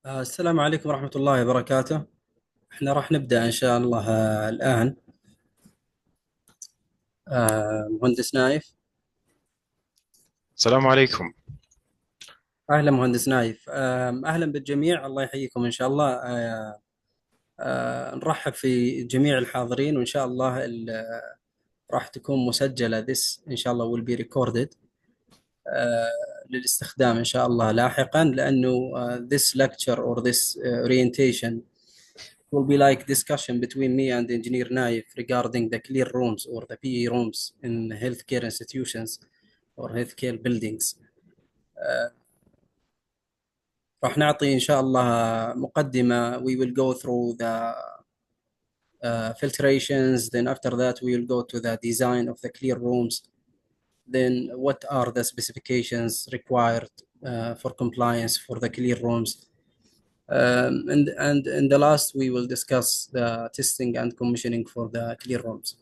السلام عليكم ورحمة الله وبركاته. احنا راح نبدأ إن شاء الله الآن. مهندس نايف. السلام عليكم. أهلا مهندس نايف. أهلا بالجميع، الله يحييكم إن شاء الله. نرحب في جميع الحاضرين، وإن شاء الله راح تكون مسجلة. This إن شاء الله will be recorded آه، للاستخدام إن شاء الله لاحقا، لأنه this lecture or this orientation will be like discussion between me and Engineer Naif regarding the clear rooms or the PE rooms in healthcare institutions or healthcare buildings. راح نعطي إن شاء الله مقدمة. We will go through the filtrations, then after that we will go to the design of the clear rooms, then what are the specifications required for compliance for the clear rooms. And in the last we will discuss the testing and commissioning for the clear rooms.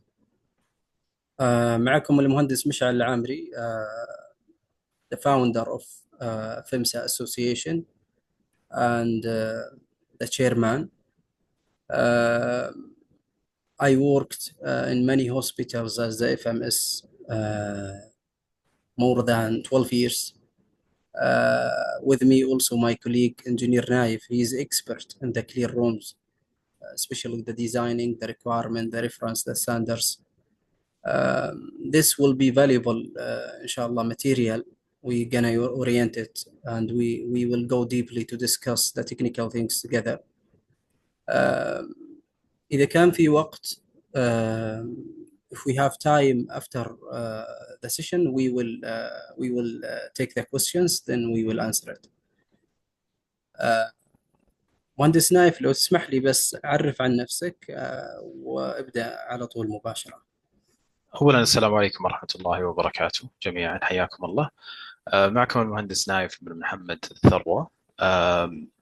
معكم المهندس مشعل العامري, the founder of FMSA Association and the chairman. I worked in many hospitals as the FMS more than 12 years. With me also my colleague Engineer Naif. He is expert in the clear rooms, especially the designing, the requirement, the reference, the standards. This will be valuable, inshallah, material. We're gonna orient it, and we will go deeply to discuss the technical things together. إذا كان في وقت, if we have time after the session, we will take the questions, then we will answer it. مهندس نايف, لو تسمح لي بس عرف عن نفسك وابدأ على طول مباشرة. أولا السلام عليكم ورحمة الله وبركاته جميعا، حياكم الله. معكم المهندس نايف بن محمد الثروة.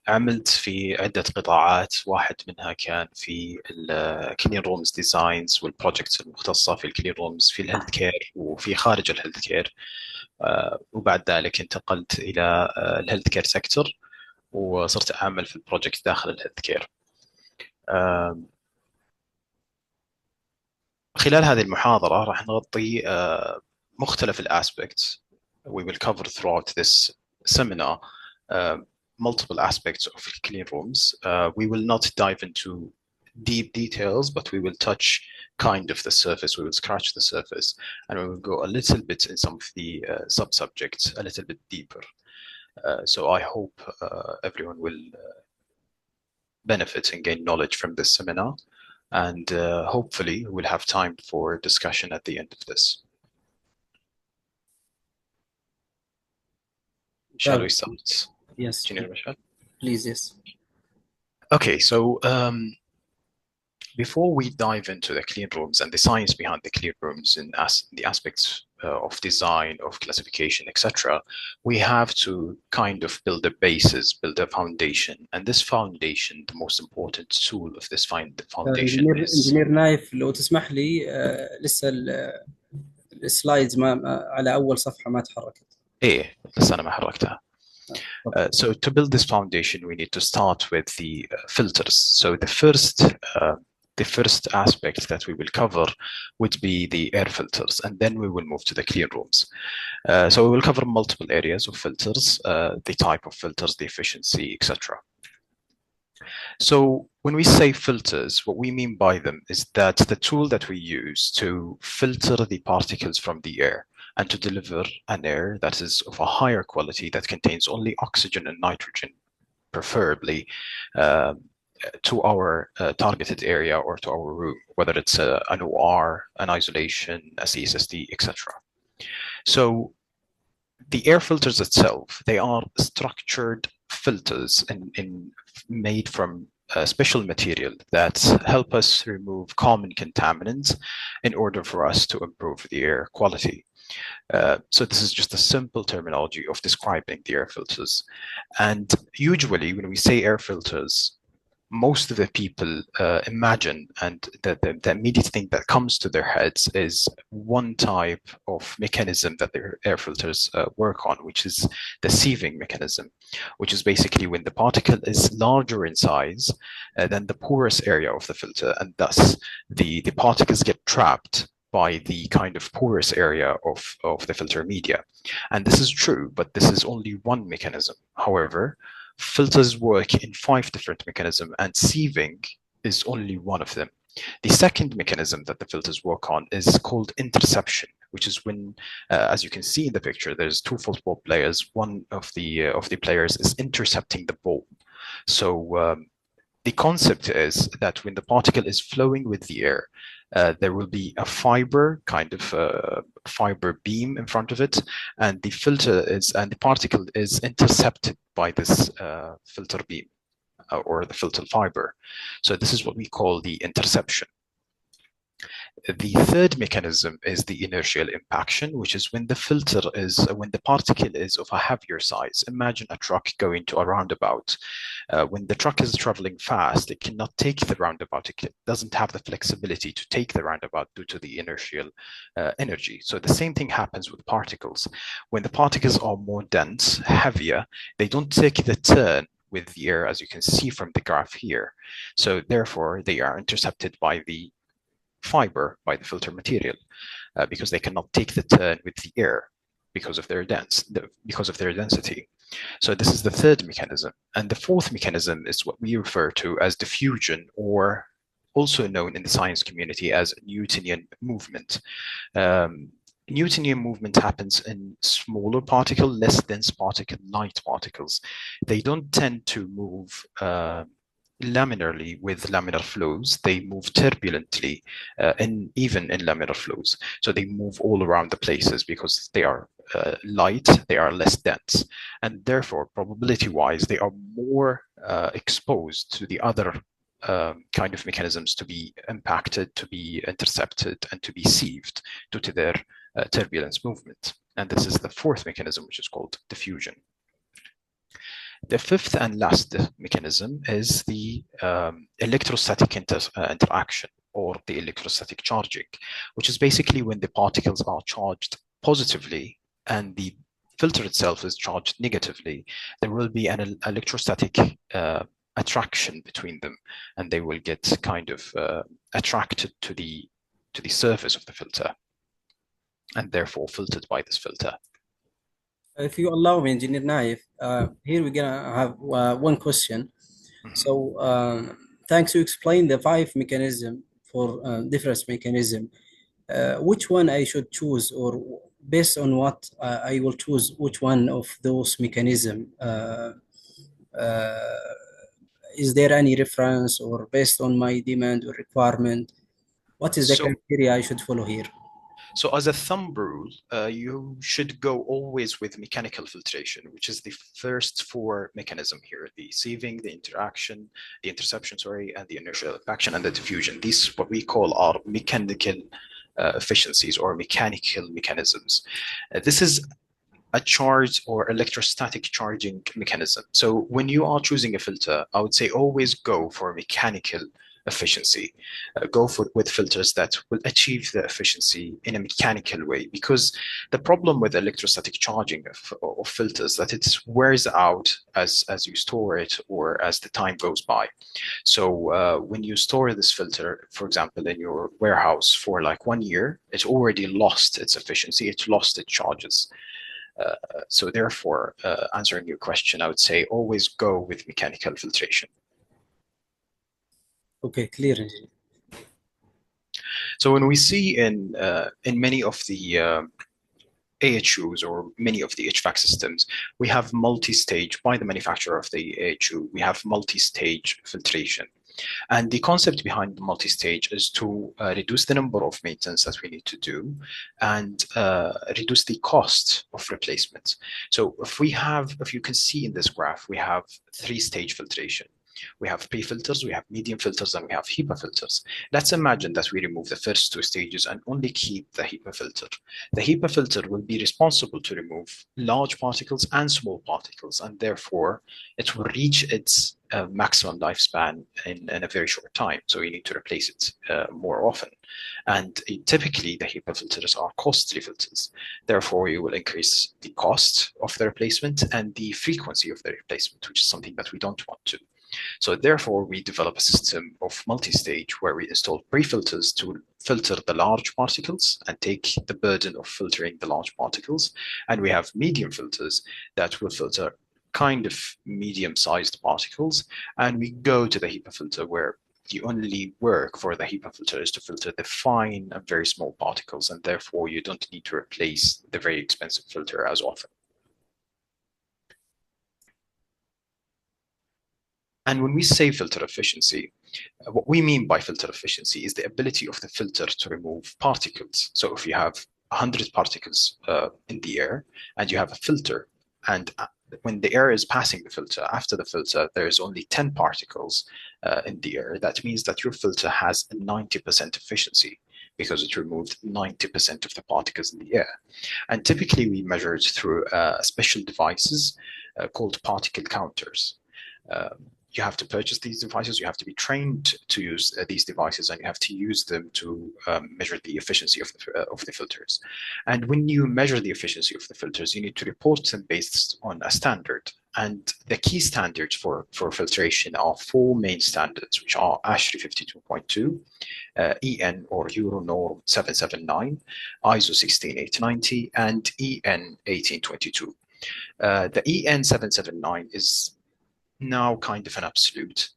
عملت في عدة قطاعات، واحد منها كان في الكلين رومز ديزاينز والبروجكتس المختصة في الكلين رومز في الهيلث كير وفي خارج الهيلث كير. وبعد ذلك انتقلت إلى الهيلث كير سيكتور، وصرت أعمل في البروجكت داخل الهيلث كير. خلال هذه المحاضرة راح نغطي مختلف الأسبكتس. We will cover throughout this seminar multiple aspects of clean rooms. We will not dive into deep details, but we will touch kind of the surface. We will scratch the surface, and we will go a little bit in some of the sub-subjects a little bit deeper. So I hope everyone will benefit and gain knowledge from this seminar. And hopefully we'll have time for discussion at the end of this. Shall we start? Yes, Engineer Michel? please, yes. Okay, so before we dive into the clean rooms and the science behind the clean rooms and the aspects of design, of classification, etc., we have to kind of build a basis, build a foundation. And this foundation, the most important tool of this foundation is... انجينير نايف, لو تسمح لي, لسه السلايدز على اول صفحة ما تحركت. ايه لسه انا ما حركتها. So to build this foundation, we need to start with the filters. So the first aspect that we will cover would be the air filters, and then we will move to the clean rooms. So we will cover multiple areas of filters, the type of filters, the efficiency, etc. So when we say filters, what we mean by them is that the tool that we use to filter the particles from the air and to deliver an air that is of a higher quality, that contains only oxygen and nitrogen, preferably, to our targeted area or to our room, whether it's an OR, an isolation, a CSSD, etc. So the air filters itself, they are structured filters made from a special material that help us remove common contaminants in order for us to improve the air quality. So this is just a simple terminology of describing the air filters. And usually when we say air filters, most of the people imagine, and the immediate thing that comes to their heads is one type of mechanism that their air filters work on, which is the sieving mechanism, which is basically when the particle is larger in size than the porous area of the filter, and thus the particles get trapped by the kind of porous area of the filter media. And this is true, but this is only one mechanism. However, filters work in 5 different mechanisms, and sieving is only one of them. The second mechanism that the filters work on is called interception, which is when, as you can see in the picture, there's 2 football players. One of the players is intercepting the ball. So the concept is that when the particle is flowing with the air, there will be a fiber, kind of fiber beam in front of it, and the particle is intercepted by this filter beam or the filter fiber. So this is what we call the interception. The third mechanism is the inertial impaction, which is when when the particle is of a heavier size. Imagine a truck going to a roundabout. When the truck is traveling fast, it cannot take the roundabout. It doesn't have the flexibility to take the roundabout due to the inertial energy. So the same thing happens with particles. When the particles are more dense, heavier, they don't take the turn with the air, as you can see from the graph here. So therefore, they are intercepted by the fiber, by the filter material, because they cannot take the turn with the air because of their density. So this is the third mechanism. And the fourth mechanism is what we refer to as diffusion, or also known in the science community as Newtonian movement. Newtonian movement happens in smaller particle, less dense particle, light particles. They don't tend to move laminarly with laminar flows. They move turbulently, and even in laminar flows. So they move all around the places because they are light, they are less dense, and therefore, probability-wise, they are more exposed to the other kind of mechanisms to be impacted, to be intercepted, and to be sieved due to their turbulence movement. And this is the fourth mechanism, which is called diffusion. The fifth and last mechanism is the electrostatic interaction, or the electrostatic charging, which is basically when the particles are charged positively and the filter itself is charged negatively. There will be an electrostatic attraction between them, and they will get kind of attracted to the surface of the filter, and therefore filtered by this filter. If you allow me, Engineer Naif, here we're gonna have one question. Mhm. So, thanks to explain the 5 mechanism for difference mechanism, which one I should choose, or based on what I will choose which one of those mechanism? Uh, is there any reference, or based on my demand or requirement? What is the So criteria I should follow here? So as a thumb rule, you should go always with mechanical filtration, which is the first 4 mechanism here: the sieving, the interaction, the interception, sorry, and the inertial impaction and the diffusion. These what we call are mechanical efficiencies or mechanical mechanisms. This is a charge or electrostatic charging mechanism. So when you are choosing a filter, I would say always go for mechanical efficiency. Go with filters that will achieve the efficiency in a mechanical way, because the problem with electrostatic charging of filters that it wears out as you store it or as the time goes by. So when you store this filter, for example, in your warehouse for like 1 year, it's already lost its efficiency, it's lost its charges. So therefore, answering your question, I would say always go with mechanical filtration. Okay, clear, Engineer. So when we see in many of the AHUs or many of the HVAC systems, we have multi-stage by the manufacturer of the AHU. We have multi-stage filtration. And the concept behind the multi-stage is to reduce the number of maintenance that we need to do and reduce the cost of replacement. So if you can see in this graph, we have 3-stage filtration. We have pre-filters, we have medium filters, and we have HEPA filters. Let's imagine that we remove the first 2 stages and only keep the HEPA filter. The HEPA filter will be responsible to remove large particles and small particles, and therefore it will reach its a maximum lifespan in a very short time. So you need to replace it more often. And typically, the HEPA filters are costly filters. Therefore, you will increase the cost of the replacement and the frequency of the replacement, which is something that we don't want to. So therefore, we develop a system of multi-stage where we install pre-filters to filter the large particles and take the burden of filtering the large particles. And we have medium filters that will filter kind of medium-sized particles. And we go to the HEPA filter where the only work for the HEPA filter is to filter the fine and very small particles. And therefore, you don't need to replace the very expensive filter as often. And when we say filter efficiency, what we mean by filter efficiency is the ability of the filter to remove particles. So if you have 100 particles in the air and you have a filter, and when the air is passing the filter, after the filter, there is only 10 particles in the air. That means that your filter has a 90% efficiency because it removed 90% of the particles in the air. And typically we measure it through special devices called particle counters. You have to purchase these devices, you have to be trained to use these devices, and you have to use them to measure the efficiency of the filters. And when you measure the efficiency of the filters, you need to report them based on a standard. And the key standards for filtration are four main standards, which are ASHRAE 52.2, EN or Euro Norm 779, ISO 16890, and EN 1822. The EN 779 is now kind of an absolute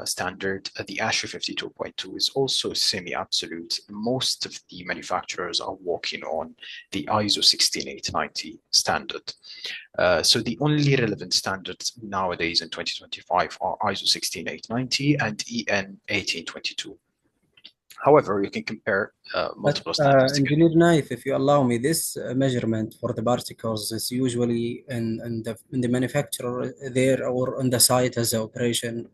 standard. The ASHRAE 52.2 is also semi-absolute. Most of the manufacturers are working on the ISO 16890 standard. So the only relevant standards nowadays in 2025 are ISO 16890 and EN 1822. However, you can compare multiple standards together. Engineer Naif, if you allow me, this measurement for the particles is usually in the manufacturer there or on the site as an operation,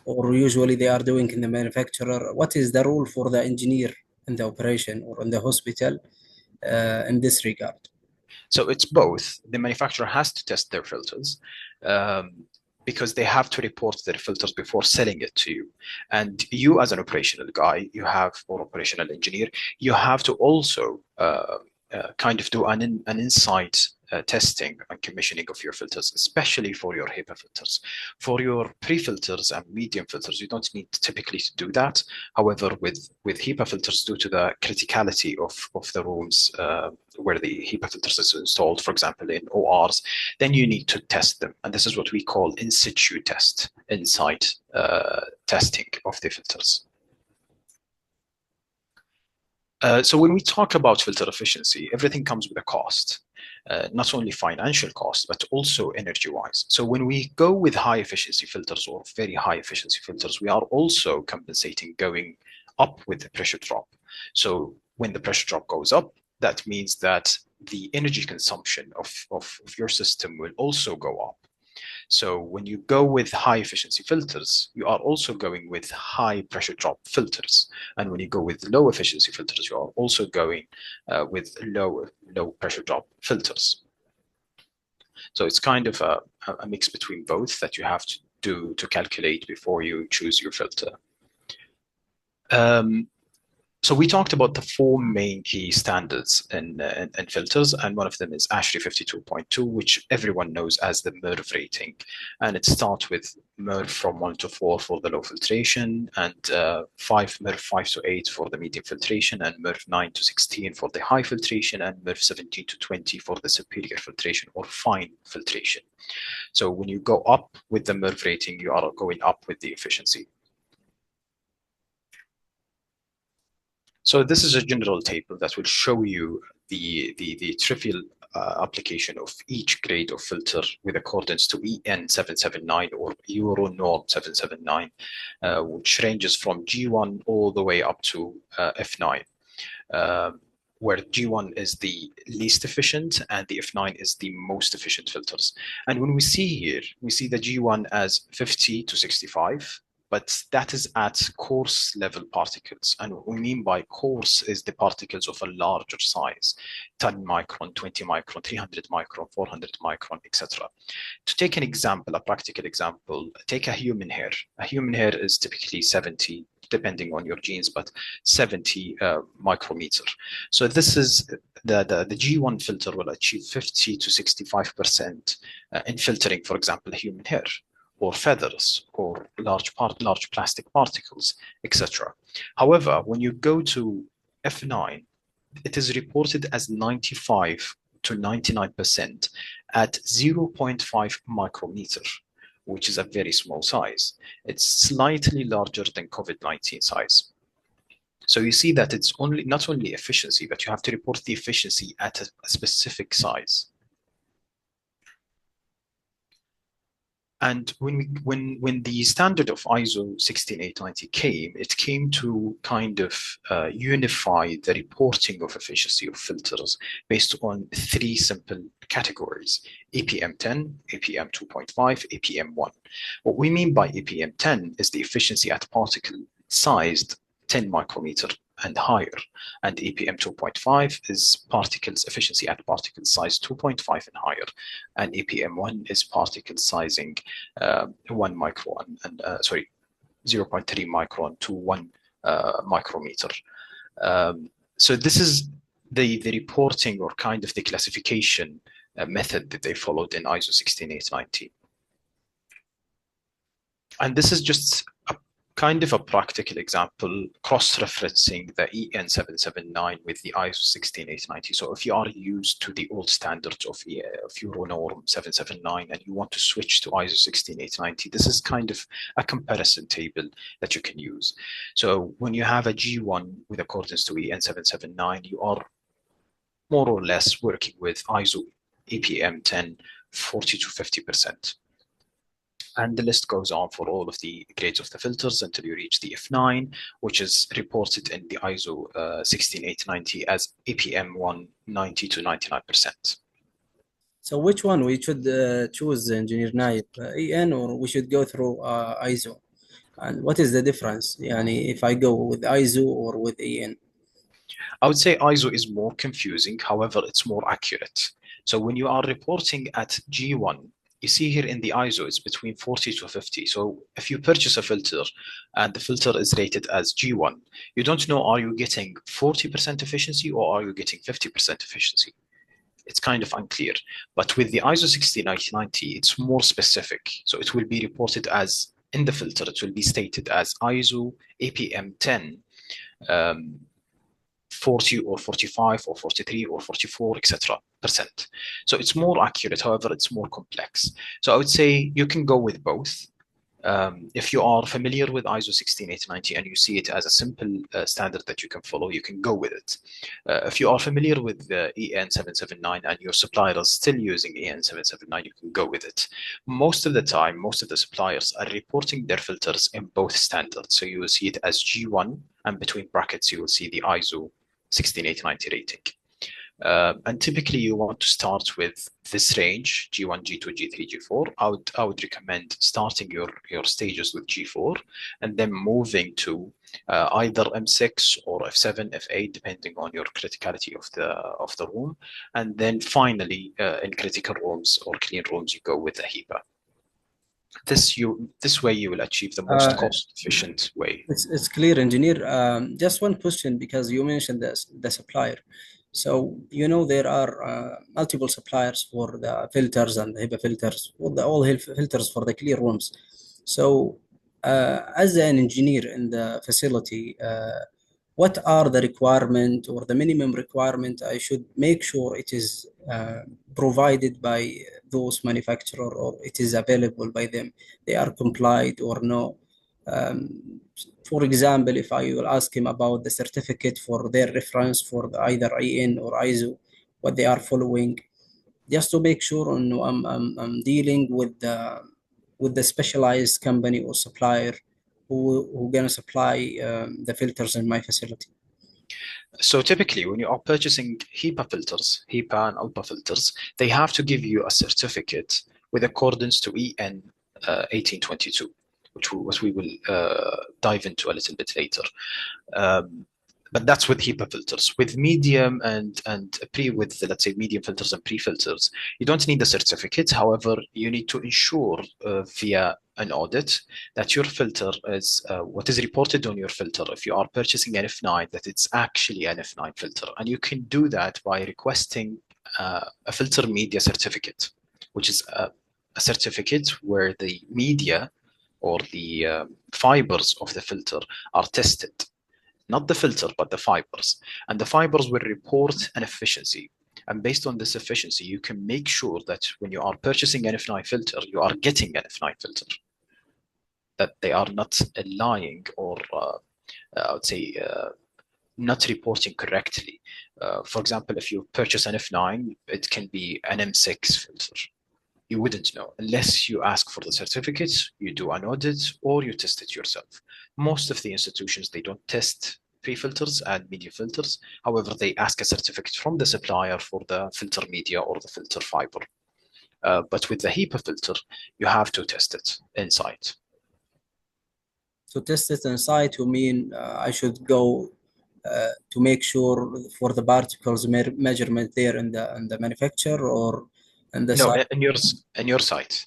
or usually they are doing in the manufacturer. What is the rule for the engineer in the operation or in the hospital in this regard? So it's both. The manufacturer has to test their filters because they have to report their filters before selling it to you. And you, as an operational guy, or operational engineer, you have to also kind of do an inside testing and commissioning of your filters, especially for your HEPA filters. For your pre-filters and medium filters, you don't need typically to do that. However, with HEPA filters, due to the criticality of the rooms where the HEPA filters is installed, for example, in ORs, then you need to test them. And this is what we call in situ test, inside testing of the filters. So when we talk about filter efficiency, everything comes with a cost, not only financial cost, but also energy-wise. So when we go with high efficiency filters or very high efficiency filters, we are also compensating going up with the pressure drop. So when the pressure drop goes up, that means that the energy consumption of your system will also go up. So when you go with high efficiency filters, you are also going with high pressure drop filters. And when you go with low efficiency filters, you are also going with low pressure drop filters. So it's kind of a mix between both that you have to do to calculate before you choose your filter. So we talked about the four main key standards in filters, and one of them is ASHRAE 52.2, which everyone knows as the MERV rating. And it starts with MERV from 1 to 4 for the low filtration, and MERV 5 to 8 for the medium filtration, and MERV 9 to 16 for the high filtration, and MERV 17 to 20 for the superior filtration or fine filtration. So when you go up with the MERV rating, you are going up with the efficiency. So this is a general table that will show you the trivial application of each grade of filter with accordance to EN 779 or Euro Norm 779, which ranges from G1 all the way up to F9, where G1 is the least efficient and the F9 is the most efficient filters. And when we see here, we see the G1 as 50 to 65, but that is at coarse level particles. And what we mean by coarse is the particles of a larger size, 10 micron, 20 micron, 300 micron, 400 micron, etc. To take an example, a practical example, take a human hair. A human hair is typically 70, depending on your genes, but 70 micrometer. So this is the G1 filter will achieve 50 to 65% in filtering, for example, human hair or feathers or large plastic particles, etc. However, when you go to F9, it is reported as 95 to 99% at 0.5 micrometer, which is a very small size. It's slightly larger than COVID-19 size. So you see that it's not only efficiency, but you have to report the efficiency at a specific size. And when the standard of ISO 16890 came, it came to kind of unify the reporting of efficiency of filters based on three simple categories: APM 10, APM 2.5, APM 1. What we mean by APM 10 is the efficiency at particle sized 10 micrometer and higher, and APM 2.5 is particles efficiency at particle size 2.5 and higher, and APM 1 is particle sizing 1 micron and 0.3 micron to 1 micrometer. So this is the reporting or kind of the classification method that they followed in ISO 16890. And this is just a kind of a practical example, cross-referencing the EN 779 with the ISO 16890. So if you are used to the old standards of Euronorm 779 and you want to switch to ISO 16890, this is kind of a comparison table that you can use. So when you have a G1 with accordance to EN 779, you are more or less working with ISO APM 10, 40 to 50%. And the list goes on for all of the grades of the filters until you reach the F9, which is reported in the ISO 16890 as APM 190 to 99%. So which one we should choose, Engineer Naib, EN, or we should go through ISO? And what is the difference? Yani, if I go with ISO or with EN? I would say ISO is more confusing, however, it's more accurate. So when you are reporting at G1, you see here in the ISO, it's between 40 to 50. So if you purchase a filter and the filter is rated as G1, you don't know, are you getting 40% efficiency or are you getting 50% efficiency? It's kind of unclear. But with the ISO 16990, it's more specific. So it will be reported as, in the filter, it will be stated as ISO APM 10, 40 or 45 or 43 or 44, etc. percent. So it's more accurate, however, it's more complex. So I would say you can go with both. If you are familiar with ISO 16890 and you see it as a simple standard that you can follow, you can go with it. If you are familiar with EN 779 and your supplier is still using EN 779, you can go with it. Most of the time, most of the suppliers are reporting their filters in both standards. So you will see it as G1, and between brackets, you will see the ISO 16890 rating. And typically you want to start with this range, G1, G2, G3, G4. I would recommend starting your stages with G4 and then moving to either M6 or F7, F8, depending on your criticality of the room. And then finally, in critical rooms or clean rooms, you go with the HEPA. This way you will achieve the most cost-efficient way. It's clear, Engineer. Just one question, because you mentioned the supplier. So, there are multiple suppliers for the filters and the HEPA filters, all filters for the clear rooms. So, as an engineer in the facility, what are the requirement or the minimum requirement I should make sure it is provided by those manufacturer, or it is available by them? They are complied or no? Um, for example, if I will ask him about the certificate for their reference for either EN or ISO, what they are following, just to make sure I'm dealing with the specialized company or supplier who gonna supply the filters in my facility. So typically, when you are purchasing HEPA filters, HEPA and ULPA filters, they have to give you a certificate with accordance to EN 1822. which we will dive into a little bit later. Um, but that's with HEPA filters. With medium and pre, with let's say medium filters and pre-filters, you don't need the certificate. However, you need to ensure via an audit that your filter is what is reported on your filter. If you are purchasing an F9, that it's actually an F9 filter, and you can do that by requesting a filter media certificate, which is a certificate where the media or the fibers of the filter are tested, not the filter, but the fibers. And the fibers will report an efficiency. And based on this efficiency, you can make sure that when you are purchasing an F9 filter, you are getting an F9 filter, that they are not lying or I would say not reporting correctly. For example, if you purchase an F9, it can be an M6 filter. You wouldn't know unless you ask for the certificates, you do an audit, or you test it yourself. Most of the institutions, they don't test pre-filters and media filters. However, they ask a certificate from the supplier for the filter media or the filter fiber. But with the HEPA filter, you have to test it inside. To test it inside, you mean I should go to make sure for the particles measurement there in the manufacturer or in the No, site? in your site.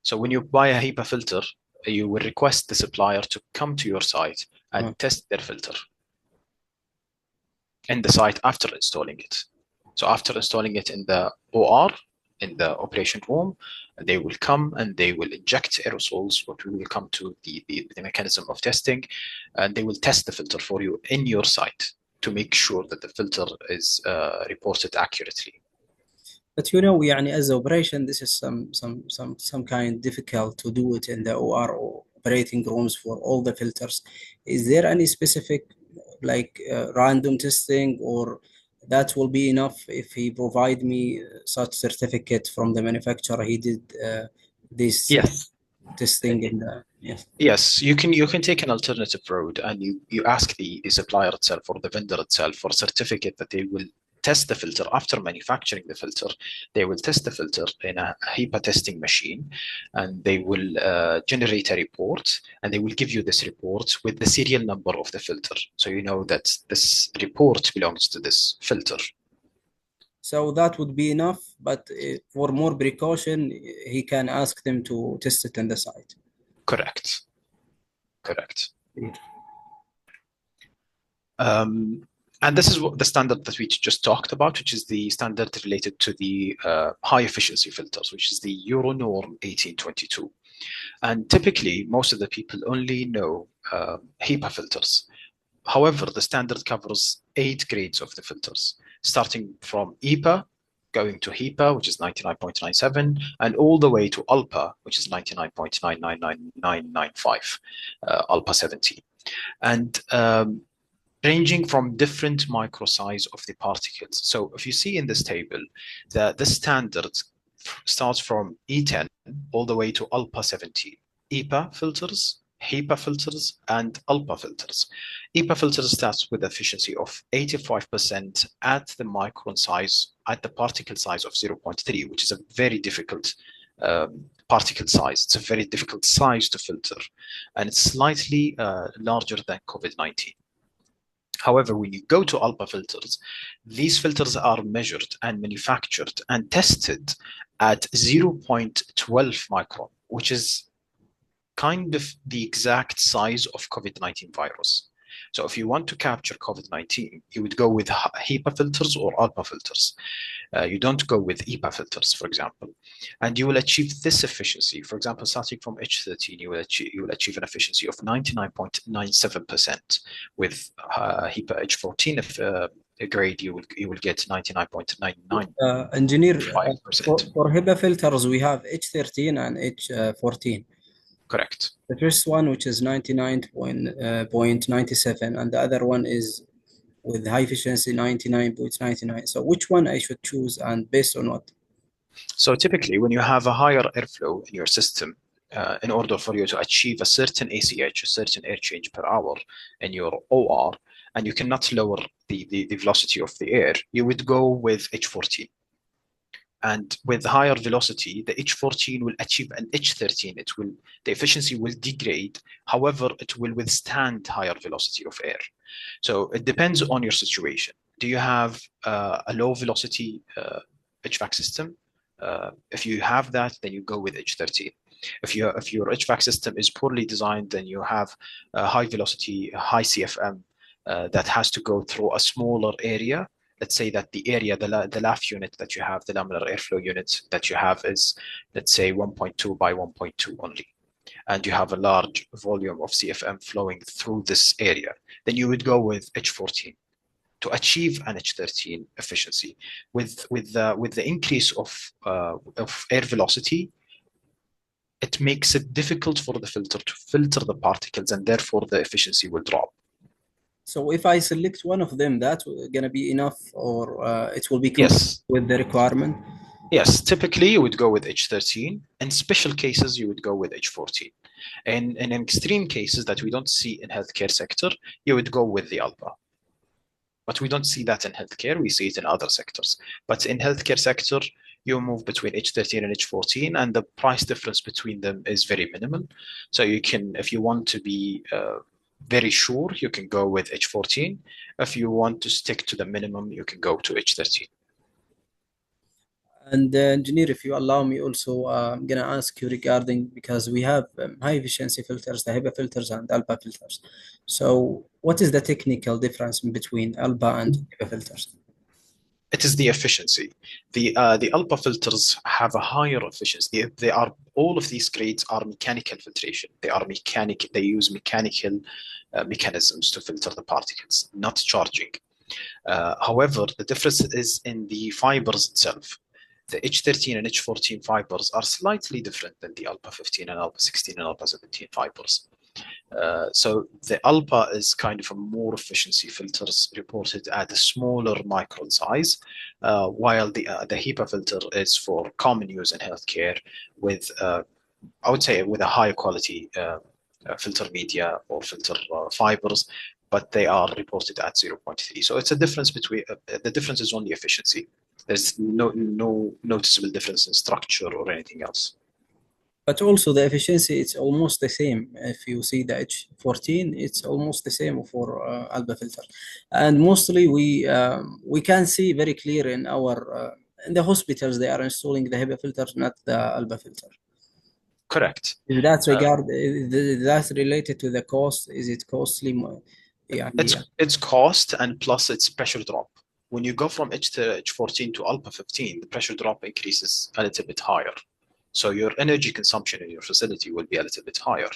So when you buy a HEPA filter, you will request the supplier to come to your site and test their filter in the site after installing it. So after installing it in the OR, in the operation room, they will come and they will inject aerosols, what we will come to the mechanism of testing, and they will test the filter for you in your site to make sure that the filter is reported accurately. But you know, يعني as operation, this is some kind difficult to do it in the OR or operating rooms for all the filters. Is there any specific like random testing, or that will be enough if he provide me such certificate from the manufacturer? He did this Yes. testing in the yes. Yes, you can take an alternative road and you ask the supplier itself or the vendor itself for a certificate that they will test the filter after manufacturing the filter. They will test the filter in a HEPA testing machine, and they will generate a report, and they will give you this report with the serial number of the filter, so you know that this report belongs to this filter. So that would be enough, but for more precaution, he can ask them to test it in the site. Correct. Correct. Yeah. And this is what the standard that we just talked about, which is the standard related to the high efficiency filters, which is the Euronorm 1822. And typically, most of the people only know HEPA filters. However, the standard covers 8 grades of the filters, starting from EPA, going to HEPA, which is 99.97, and all the way to ULPA, which is 99.999995, ULPA 17. And ranging from different micro size of the particles. So if you see in this table, the standard starts from E10 all the way to ULPA 17. EPA filters, HEPA filters, and ULPA filters. EPA filters starts with efficiency of 85% at the micron size, at the particle size of 0.3, which is a very difficult particle size. It's a very difficult size to filter, and it's slightly larger than COVID-19. However, when you go to ULPA filters, these filters are measured and manufactured and tested at 0.12 micron, which is kind of the exact size of COVID-19 virus. So if you want to capture COVID-19, you would go with HEPA filters or ULPA filters. You don't go with EPA filters, for example. And you will achieve this efficiency. For example, starting from H13, you will achieve an efficiency of 99.97%. With HEPA H14 grade, you will get 99.99%. Engineer, for HEPA filters, we have H13 and H14. Correct. The first one, which is 99.97, and the other one is with high efficiency 99.99. So which one I should choose, and based on what? So typically, when you have a higher airflow in your system, in order for you to achieve a certain ACH, a certain air change per hour in your OR, and you cannot lower the velocity of the air, you would go with H14. And with higher velocity, the H14 will achieve an H13. The efficiency will degrade. However, it will withstand higher velocity of air. So it depends on your situation. Do you have a low velocity HVAC system? If you have that, then you go with H13. If your HVAC system is poorly designed, then you have a high velocity, high CFM that has to go through a smaller area. Let's say that the area, the LAF unit that you have, the laminar airflow unit that you have is, let's say, 1.2 by 1.2 only, and you have a large volume of CFM flowing through this area, then you would go with H14 to achieve an H13 efficiency. With the increase of air velocity, it makes it difficult for the filter to filter the particles, and therefore the efficiency will drop. So if I select one of them, that's gonna be enough, or it will be Yes. with the requirement? Yes, typically you would go with H13. In special cases, you would go with H14. And in extreme cases that we don't see in healthcare sector, you would go with the ALPA. But we don't see that in healthcare, we see it in other sectors. But in healthcare sector, you move between H13 and H14, and the price difference between them is very minimal. So you can, if you want to be very sure, you can go with H14. If you want to stick to the minimum, you can go to H13. And engineer, if you allow me, also I'm gonna ask you regarding, because we have high efficiency filters, the HEPA filters and ALPA filters. So what is the technical difference between ALPA and HEPA filters? It is the efficiency. The ALPA filters have a higher efficiency. They are, all of these grades are mechanical filtration. They are mechanical. They use mechanical mechanisms to filter the particles, not charging. However, the difference is in the fibers itself. The H13 and H14 fibers are slightly different than the ALPA 15 and ALPA 16 and ALPA 17 fibers. So the ALPA is kind of a more efficiency filters reported at a smaller micron size, while the HEPA filter is for common use in healthcare with, I would say, with a higher quality filter media or filter fibers, but they are reported at 0.3. So it's a difference between, the difference is only efficiency. There's no noticeable difference in structure or anything else. But also the efficiency, it's almost the same. If you see the H14, it's almost the same for ALPA filter. And mostly we can see very clear in our in the hospitals they are installing the HEPA filters, not the ALPA filter. Correct. In that regard, that's related to the cost. Is it costly? Yeah, it's cost, and plus it's pressure drop. When you go from H to H14 to ALPA 15, the pressure drop increases a little bit higher. So your energy consumption in your facility will be a little bit higher.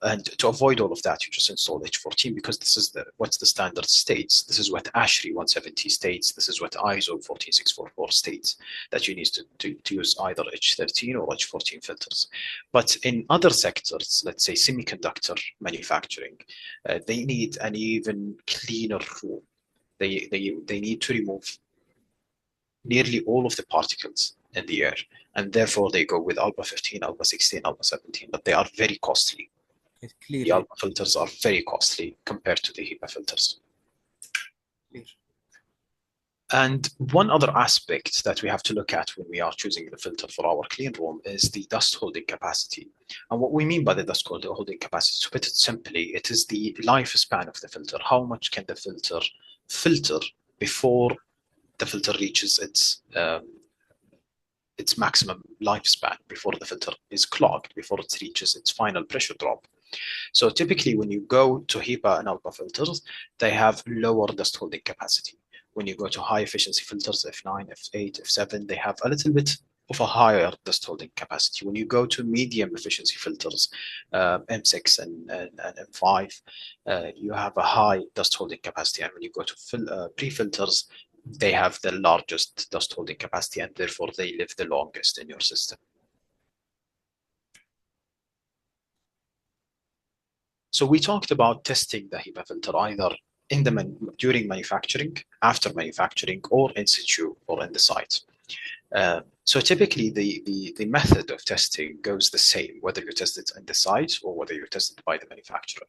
And to avoid all of that, you just install H14 because this is what's the standard states. This is what ASHRAE 170 states. This is what ISO 14644 states, that you need to use either H13 or H14 filters. But in other sectors, let's say semiconductor manufacturing, they need an even cleaner room. They need to remove nearly all of the particles in the air, and therefore they go with ALPA 15, ALPA 16, ALPA 17, but they are very costly. Clearly. The ALPA filters are very costly compared to the HEPA filters. Clear. And one other aspect that we have to look at when we are choosing the filter for our clean room is the dust holding capacity. And what we mean by the dust holding capacity, to put it simply, it is the lifespan of the filter. How much can the filter before the filter reaches its maximum lifespan, before the filter is clogged, before it reaches its final pressure drop. So typically when you go to HEPA and ALPA filters, they have lower dust holding capacity. When you go to high efficiency filters, F9, F8, F7, they have a little bit of a higher dust holding capacity. When you go to medium efficiency filters, M6 and M5, you have a high dust holding capacity. And when you go to pre-filters, they have the largest dust holding capacity, and therefore they live the longest in your system. So we talked about testing the HEPA filter either during manufacturing, after manufacturing, or in situ, or in the site. So typically the method of testing goes the same, whether you test it in the site or whether you test it by the manufacturer.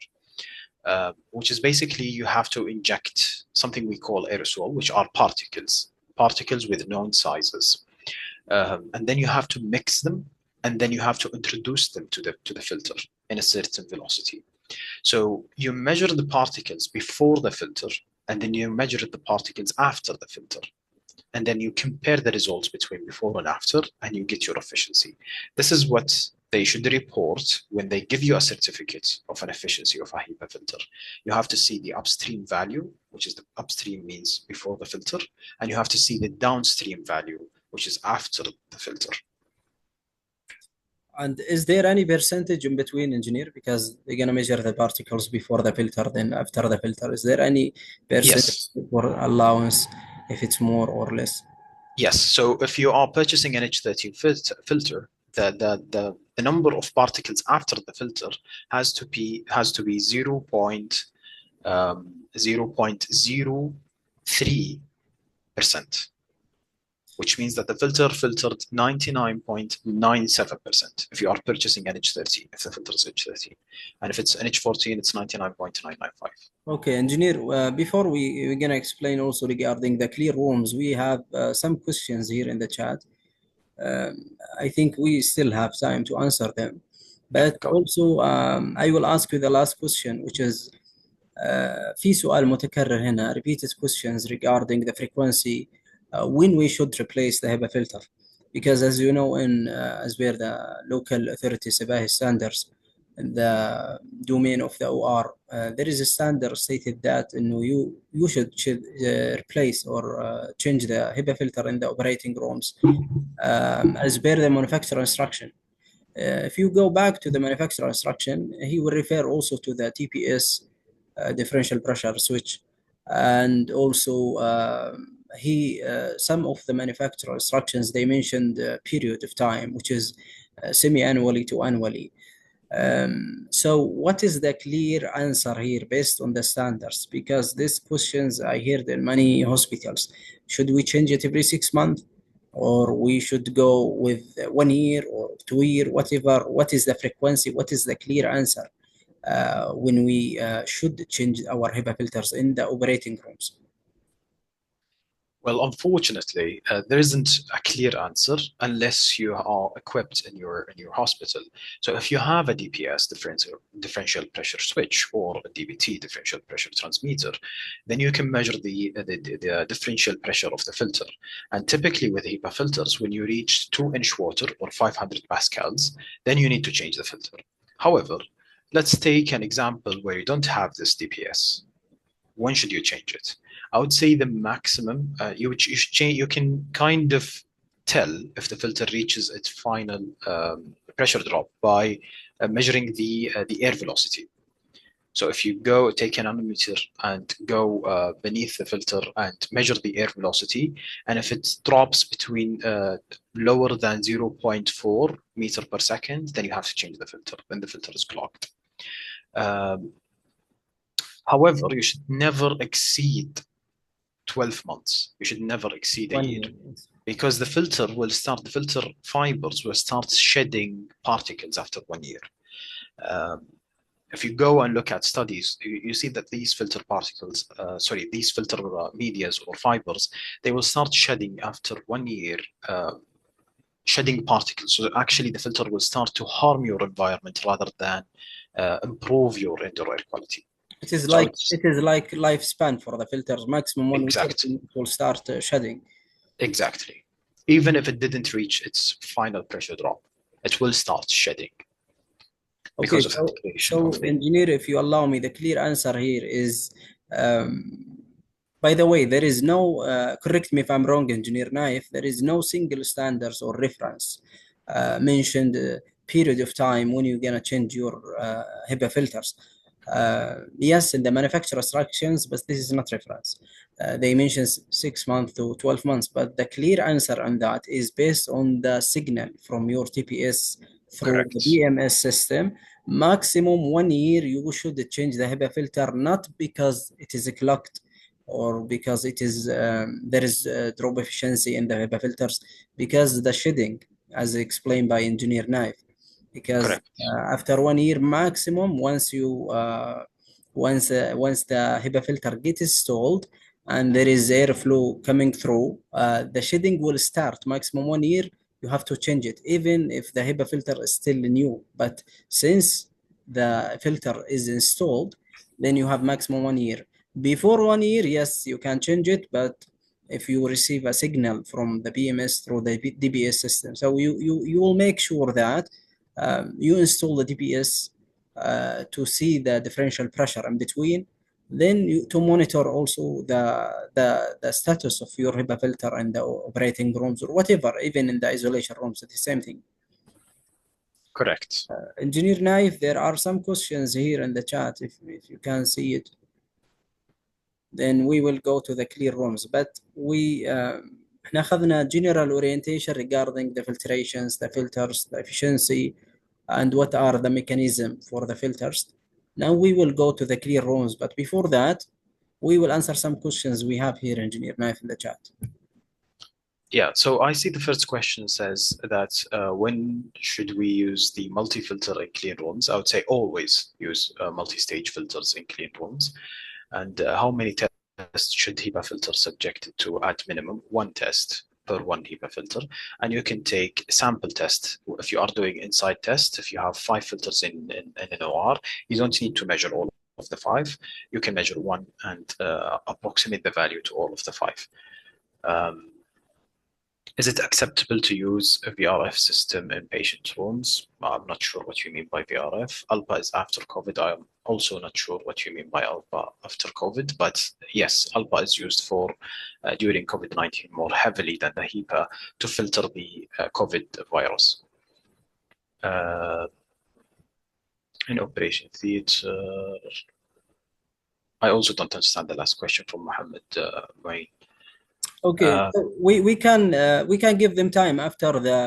Which is basically you have to inject something we call aerosol, which are particles particles with known sizes. And then you have to mix them, and then you have to introduce them to the filter in a certain velocity. So you measure the particles before the filter, and then you measure the particles after the filter. And then you compare the results between before and after, and you get your efficiency. This is what they should report when they give you a certificate of an efficiency of a HEPA filter. You have to see the upstream value, which is the upstream means before the filter, and you have to see the downstream value, which is after the filter. And is there any percentage in between, engineer? Because they're going to measure the particles before the filter, then after the filter. Is there any percentage Yes. for allowance if it's more or less? Yes. So if you are purchasing an H13 filter, the number of particles after the filter has to be 0.03%, which means that the filter filtered 99.97% if you are purchasing an H13, if the filter is H13. And if it's an H14, it's 99.995. Okay, engineer, before we're going to explain also regarding the clear rooms, we have some questions here in the chat. I think we still have time to answer them. But Go. also, I will ask you the last question, which is في سؤال متكرر هنا repeated questions regarding the frequency when we should replace the HEPA filter. Because as you know, as per the local authority SEBAHI standards, in the domain of the OR, there is a standard stated that you should replace or change the HEPA filter in the operating rooms as per the manufacturer instruction. If you go back to the manufacturer instruction, he will refer also to the TPS differential pressure switch, and also some of the manufacturer instructions they mentioned a period of time which is semi-annually to annually. So what is the clear answer here based on the standards? Because these questions I heard in many hospitals. Should we change it every 6 months, or we should go with 1 year or 2 year, whatever? What is the frequency? What is the clear answer when we should change our HEPA filters in the operating rooms? Well, unfortunately, there isn't a clear answer unless you are equipped in your hospital. So if you have a DPS, differential pressure switch, or a DPT, differential pressure transmitter, then you can measure the differential pressure of the filter. And typically with HEPA filters, when you reach 2-inch water or 500 pascals, then you need to change the filter. However, let's take an example where you don't have this DPS. When should you change it? I would say the maximum you should change. You can kind of tell if the filter reaches its final pressure drop by measuring the air velocity. So if you go take an anemometer and go beneath the filter and measure the air velocity, and if it drops between lower than 0.4 meter per second, then you have to change the filter. Then the filter is clogged. However, you should never exceed 12 months. You should never exceed a year, because the filter fibers will start shedding particles after 1 year. If you go and look at studies, you see that these filter medias or fibers, they will start shedding after 1 year, shedding particles. So actually the filter will start to harm your environment rather than improve your indoor air quality. It is like lifespan for the filters. Maximum 1 week Exactly. it will start shedding. Exactly. Even if it didn't reach its final pressure drop, it will start shedding. Okay, Because of so engineer, if you allow me, the clear answer here is, by the way, there is no, correct me if I'm wrong, Engineer Naif, there is no single standards or reference mentioned period of time when you're gonna change your HEPA filters. Yes, in the manufacturer instructions, but this is not reference. They mention 6 months to 12 months, but the clear answer on that is based on the signal from your TPS through Correct. the BMS system. Maximum 1 year, you should change the HEPA filter, not because it is clogged or because it is there is drop efficiency in the HEPA filters, because the shedding, as explained by Engineer Naif. Because after 1 year maximum, once the HEPA filter gets installed, and there is airflow coming through, the shedding will start maximum 1 year. You have to change it, even if the HEPA filter is still new. But since the filter is installed, then you have maximum 1 year. Before 1 year, yes, you can change it, but if you receive a signal from the BMS through the DBS system, so you will make sure that you install the DBS to see the differential pressure in between, then to monitor also the status of your HEPA filter in the operating rooms or whatever, even in the isolation rooms, it's the same thing. Correct. Engineer Naif, there are some questions here in the chat. If you can see it, then we will go to the clear rooms. But احنا أخذنا general orientation regarding the filtrations, the filters, the efficiency, and what are the mechanism for the filters. Now we will go to the clear rooms, but before that, we will answer some questions we have here, Engineer Naif, in the chat. Yeah, so I see the first question says that when should we use the multi-filter in clean rooms? I would say always use multi-stage filters in clean rooms. And how many tests should HEPA filter subjected to? At minimum, one test per one HEPA filter. And you can take sample test. If you are doing inside test, if you have 5 filters in an OR, you don't need to measure all of the 5. You can measure one and approximate the value to all of the 5. Is it acceptable to use a VRF system in patient rooms? I'm not sure what you mean by VRF. ALPA is after COVID. I'm also not sure what you mean by ALPA after COVID. But yes, ALPA is used for during COVID-19 more heavily than the HEPA to filter the COVID virus. In operation theater, I also don't understand the last question from Mohammed Moin. Okay, so we can give them time after the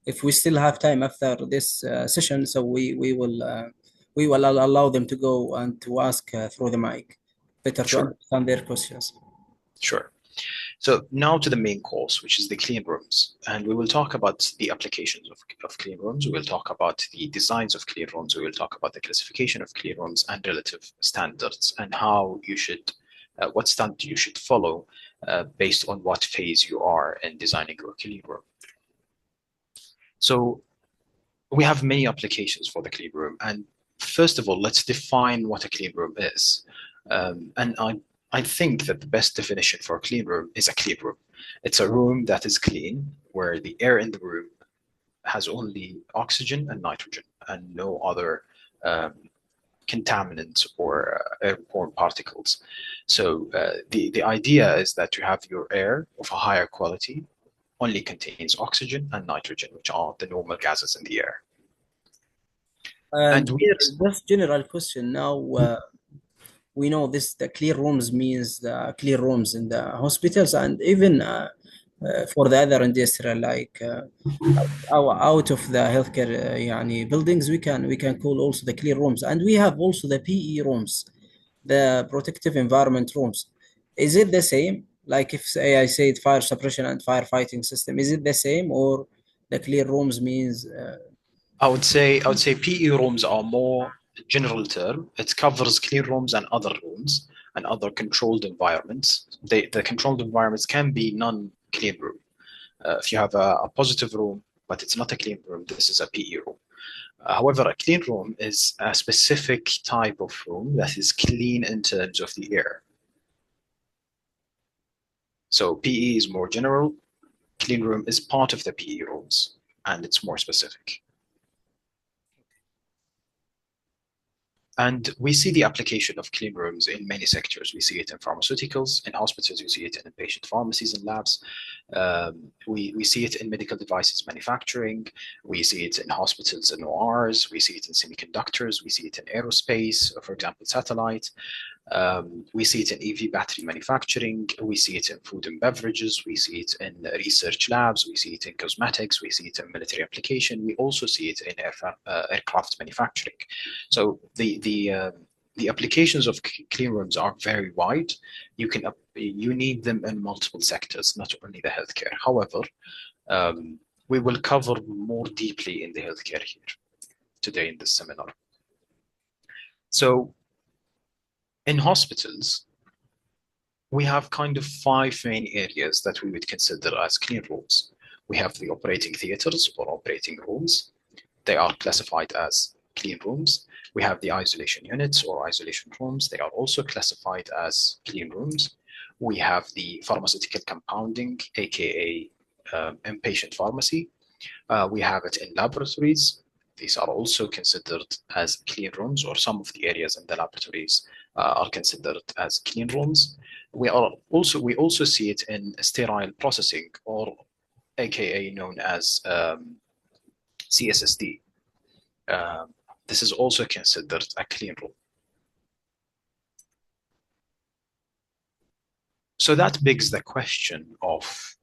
if we still have time after this session, so we will allow them to go and to ask through the mic, better to Sure. understand their questions. Sure. So now to the main course, which is the clean rooms. And we will talk about the applications of clean rooms. We will talk about the designs of clean rooms. We will talk about the classification of clean rooms and relative standards and how you should, what standard you should follow based on what phase you are in designing your clean room. So we have many applications for the clean room. And first of all, let's define what a clean room is. And I think that the best definition for a clean room is a clean room. It's a room that is clean, where the air in the room has only oxygen and nitrogen and no other contaminants or airborne particles. So the idea is that you have your air of a higher quality, only contains oxygen and nitrogen, which are the normal gases in the air. And just general question now. We know this, the clear rooms means the clear rooms in the hospitals, and even for the other industrial, like out of the healthcare buildings, we can call also the clear rooms, and we have also the PE rooms, the protective environment rooms. Is it the same? Like if say I said fire suppression and firefighting system, is it the same, or the clear rooms means? I would say PE rooms are more general term. It covers clean rooms and other rooms and other controlled environments. The controlled environments can be non-clean room. If you have a positive room, but it's not a clean room, this is a PE room. However, a clean room is a specific type of room that is clean in terms of the air. So PE is more general. Clean room is part of the PE rooms, and it's more specific. And we see the application of clean rooms in many sectors. We see it in pharmaceuticals, in hospitals, we see it in patient pharmacies and labs. We see it in medical devices manufacturing. We see it in hospitals and ORs. We see it in semiconductors. We see it in aerospace, for example, satellite. We see it in EV battery manufacturing. We see it in food and beverages. We see it in research labs. We see it in cosmetics. We see it in military application. We also see it in aircraft manufacturing. So the applications of clean rooms are very wide. You need them in multiple sectors, not only the healthcare. However, we will cover more deeply in the healthcare here today in this seminar. So in hospitals, we have kind of five main areas that we would consider as clean rooms. We have the operating theaters or operating rooms. They are classified as clean rooms. We have the isolation units or isolation rooms. They are also classified as clean rooms. We have the pharmaceutical compounding, aka inpatient pharmacy. We have it in laboratories. These are also considered as clean rooms, or some of the areas in the laboratories are considered as clean rooms. We also see it in sterile processing, or aka known as CSSD. This is also considered a clean room. So that begs the question of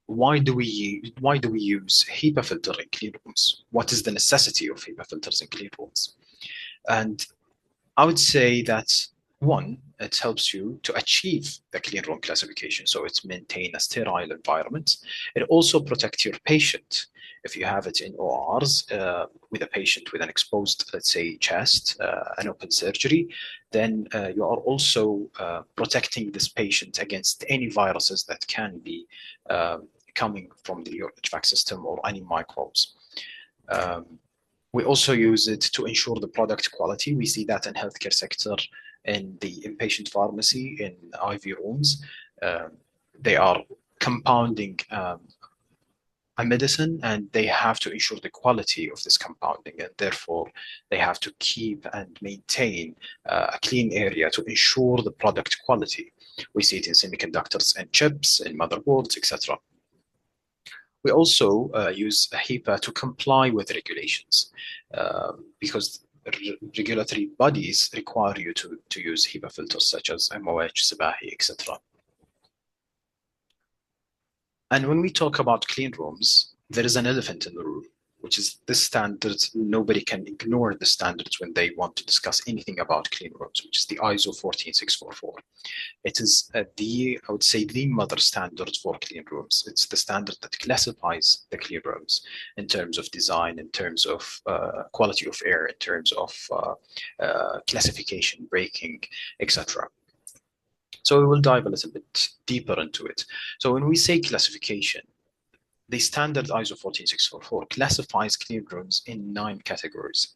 why do we use HEPA filter in clean rooms? What is the necessity of HEPA filters in clean rooms? And I would say that one, it helps you to achieve the clean room classification, so it's maintain a sterile environment. It also protects your patient. If you have it in ORs with a patient with an exposed, let's say, chest, an open surgery, then you are also protecting this patient against any viruses that can be coming from the HVAC system or any microbes. We also use it to ensure the product quality. We see that in healthcare sector, in the inpatient pharmacy, in IV rooms. They are compounding a medicine, and they have to ensure the quality of this compounding, and therefore they have to keep and maintain a clean area to ensure the product quality. We see it in semiconductors and chips, in motherboards, etc. We also use HEPA to comply with regulations because regulatory bodies require you to use HEPA filters such as MOH, SBAHI, etc. And when we talk about clean rooms, there is an elephant in the room, which is this standard. Nobody can ignore the standards when they want to discuss anything about clean rooms, which is the ISO 14644. It is I would say, the mother standard for clean rooms. It's the standard that classifies the clean rooms in terms of design, in terms of quality of air, in terms of classification, braking, etc. So we will dive a little bit deeper into it. So when we say classification, the standard ISO 14644 classifies clean rooms in 9 categories,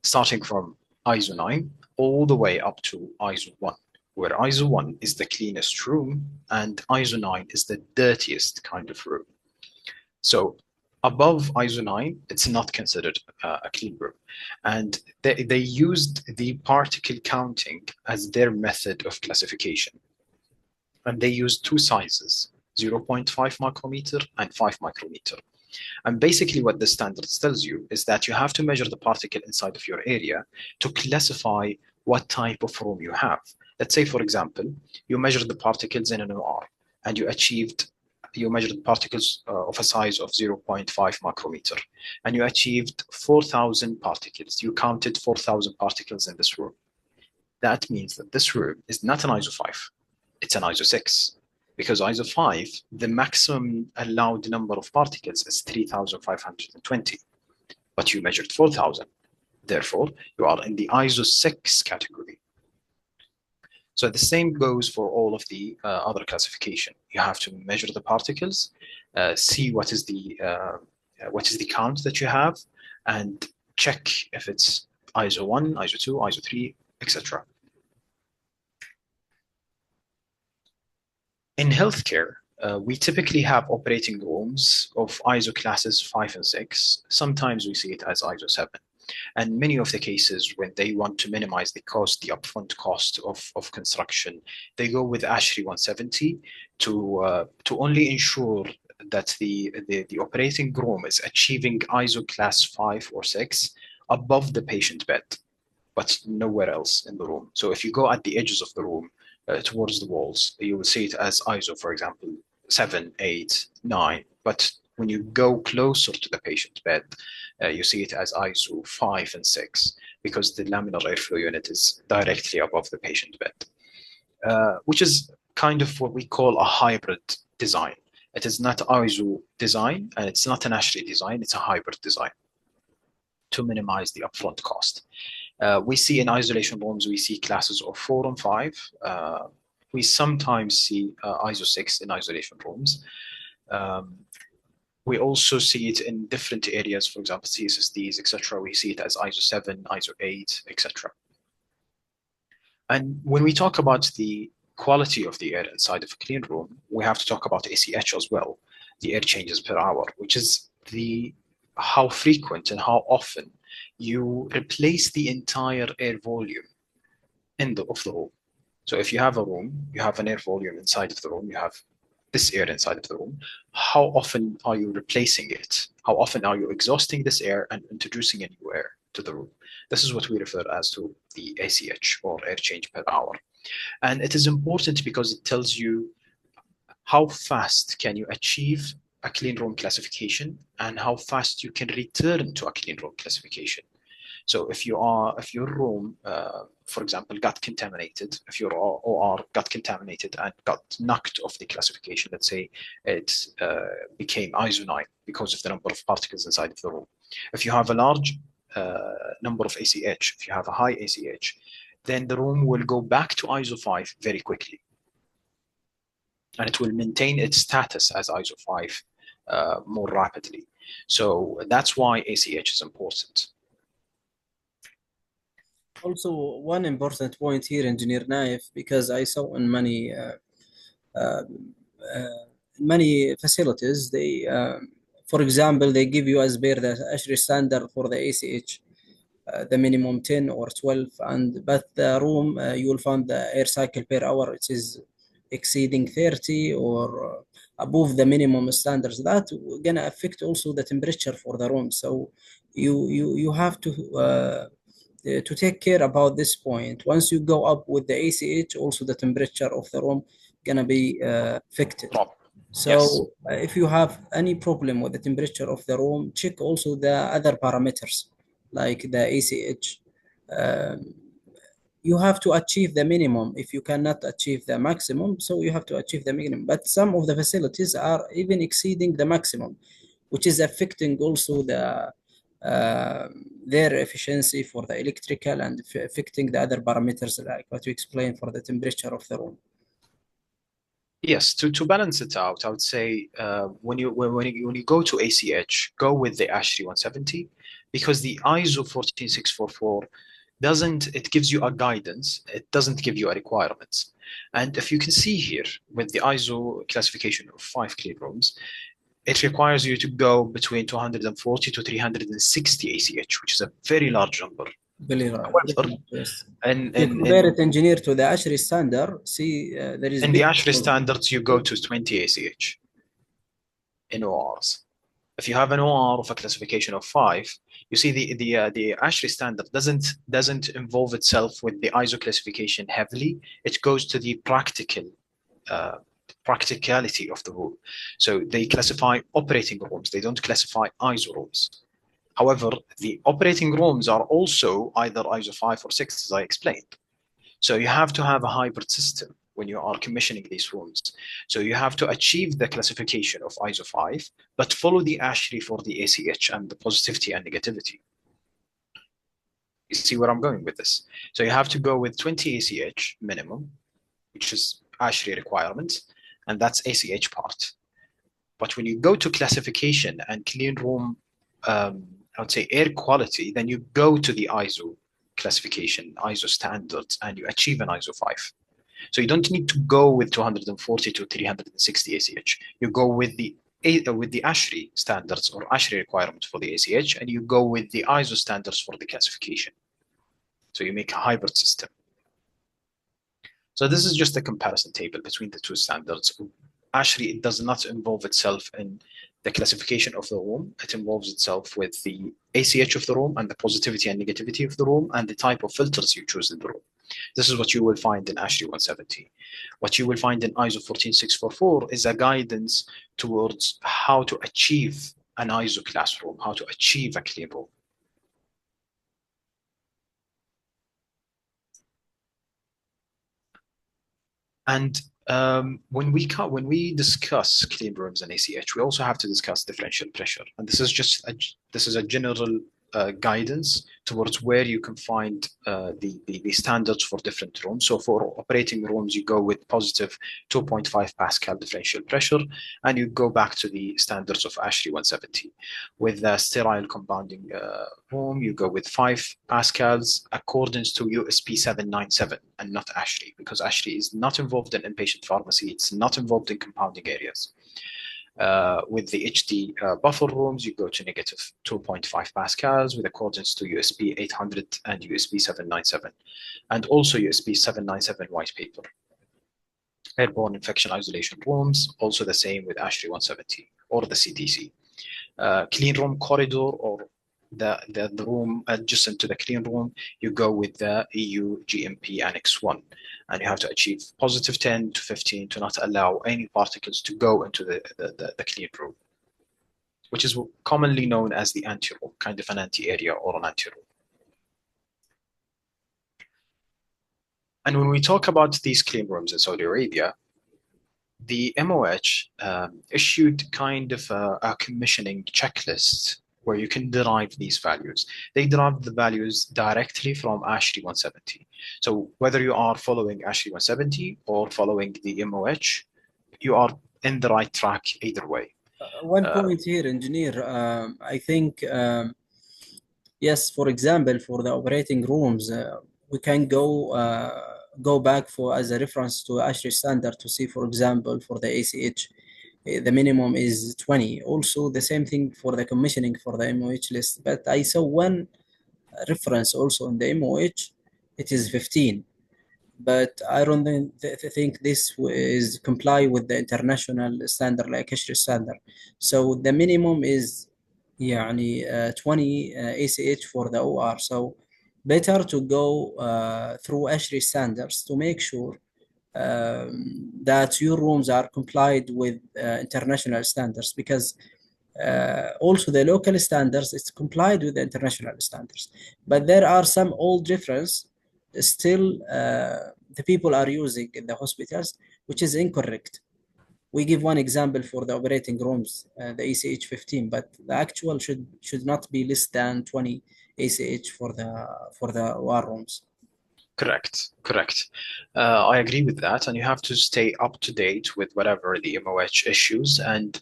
starting from ISO 9 all the way up to ISO 1, where ISO 1 is the cleanest room and ISO 9 is the dirtiest kind of room. So above ISO 9, it's not considered a clean room. And they used the particle counting as their method of classification. And they used 2 sizes, 0.5 micrometer and 5 micrometer. And basically what the standards tells you is that you have to measure the particle inside of your area to classify what type of room you have. Let's say, for example, you measured the particles in an OR and you measured particles of a size of 0.5 micrometer, and you achieved 4,000 particles. You counted 4,000 particles in this room. That means that this room is not an ISO 5, it's an ISO 6. Because ISO 5, the maximum allowed number of particles is 3,520, but you measured 4,000. Therefore, you are in the ISO 6 category. So the same goes for all of the other classification. You have to measure the particles, see what is the count that you have, and check if it's ISO 1, ISO 2, ISO 3, etc. In healthcare, we typically have operating rooms of ISO classes 5 and 6. Sometimes we see it as ISO 7. And many of the cases, when they want to minimize the cost, the upfront cost of construction, they go with ASHRAE 170 to only ensure that the operating room is achieving ISO class 5 or 6 above the patient bed, but nowhere else in the room. So if you go at the edges of the room, towards the walls, you will see it as ISO, for example, 7, 8, 9. But when you go closer to the patient bed, you see it as ISO 5 and 6, because the laminar airflow unit is directly above the patient bed, which is kind of what we call a hybrid design. It is not ISO design, and it's not an ASHRAE design, it's a hybrid design to minimize the upfront cost. We see in isolation rooms, we see classes of 4 and 5. We sometimes see ISO 6 in isolation rooms. Um, we also see it in different areas, for example, CSSDs, etc. We see it as ISO 7, ISO 8, etc. And when we talk about the quality of the air inside of a clean room, we have to talk about ACH as well, the air changes per hour, which is the how frequent and how often you replace the entire air volume of the room. So if you have a room, you have an air volume inside of the room, you have this air inside of the room. How often are you replacing it? How often are you exhausting this air and introducing a new air to the room? This is what we refer as to the ACH, or air change per hour. And it is important because it tells you how fast can you achieve a clean room classification and how fast you can return to a clean room classification. So if your room, for example, got contaminated, if your OR got contaminated and got knocked off the classification, let's say it became ISO 9 because of the number of particles inside of the room. If you have a large number of ACH, if you have a high ACH, then the room will go back to ISO 5 very quickly. And it will maintain its status as ISO 5 more rapidly. So that's why ACH is important. Also, one important point here, Engineer Naif, because I saw in uh, uh, many facilities, for example, they give you as per the ASHRAE standard for the ACH, the minimum 10 or 12, and but the room you will find the air cycle per hour, it is exceeding 30 or above the minimum standards. That gonna affect also the temperature for the room. So you have to take care about this point. Once you go up with the ACH, also the temperature of the room gonna be affected. Drop. Yes. So if you have any problem with the temperature of the room, check also the other parameters like the ACH. Um, you have to achieve the minimum. If you cannot achieve the maximum, so you have to achieve the minimum. But some of the facilities are even exceeding the maximum, which is affecting also uh, their efficiency for the electrical and affecting the other parameters like what you explained for the temperature of the room. Yes, to balance it out, I would say when you go to ACH, go with the ASHRAE 170 because the ISO 14644 doesn't, it gives you a guidance, it doesn't give you a requirements. And if you can see here with the ISO classification of 5 clean rooms, it requires you to go between 240 to 360 ACH, which is a very large number. Very However, much, yes. in If you compare in it engineer to the ASHRAE standard, see there is in the big ASHRAE difference. standards, you go to 20 ACH in ORs. If you have an OR of a classification of 5, you see the ASHRAE standard doesn't involve itself with the ISO classification heavily. It goes to the uh, practicality of the rule. So they classify operating rooms. They don't classify ISO rooms. However, the operating rooms are also either ISO 5 or 6, as I explained. So you have to have a hybrid system when you are commissioning these rooms. So you have to achieve the classification of ISO 5, but follow the ASHRAE for the ACH and the positivity and negativity. You see where I'm going with this? So you have to go with 20 ACH minimum, which is ASHRAE requirement, and that's ACH part. But when you go to classification and clean room, I would say air quality, then you go to the ISO classification, ISO standards, and you achieve an ISO 5. So you don't need to go with 240 to 360 ACH. You go with the ASHRAE standards or ASHRAE requirements for the ACH, and you go with the ISO standards for the classification. So you make a hybrid system. So this is just a comparison table between the two standards. Actually, it does not involve itself in the classification of the room. It involves itself with the ACH of the room and the positivity and negativity of the room and the type of filters you choose in the room. This is what you will find in ASHRAE 170. What you will find in ISO 14644 is a guidance towards how to achieve an ISO classroom, how to achieve a clean room. And when we discuss clean rooms and ACH, we also have to discuss differential pressure. And this is a general guidance towards where you can find the standards for different rooms. So for operating rooms, you go with positive 2.5 Pascal differential pressure, and you go back to the standards of ASHRAE 170. With the sterile compounding room, you go with 5 Pascals accordance to USP 797 and not ASHRAE, because ASHRAE is not involved in inpatient pharmacy. It's not involved in compounding areas. With the HD buffer rooms, you go to negative 2.5 Pascals with accordance to USP 800 and USP 797, and also USP 797 white paper. Airborne infection isolation rooms, also the same with ASHRAE 170 or the CTC. Clean room corridor or the room adjacent to the clean room, you go with the EU GMP Annex 1. And you have to achieve positive 10 to 15 to not allow any particles to go into the clean room, which is commonly known as the anti-room, kind of an anti-area or an anti-room. And when we talk about these clean rooms in Saudi Arabia, the MOH issued kind of a commissioning checklist where you can derive these values. They derive the values directly from ASHRAE 170. So whether you are following ASHRAE 170 or following the MOH, you are in the right track either way. One point here, engineer, I think, yes, for example, for the operating rooms, we can go back for as a reference to ASHRAE standard to see, for example, for the ACH, the minimum is 20. Also, the same thing for the commissioning for the MOH list. But I saw one reference also in the MOH, it is 15. But I don't think this is comply with the international standard like ASHRAE standard. So the minimum is يعني 20 ACH for the OR. So better to go through ASHRAE standards to make sure that your rooms are complied with international standards, because also the local standards it's complied with the international standards, but there are some old reference still the people are using in the hospitals, which is incorrect. We give one example for the operating rooms, the ACH 15, but the actual should not be less than 20 ACH for the OR rooms. Correct. I agree with that, and you have to stay up to date with whatever the MOH issues. And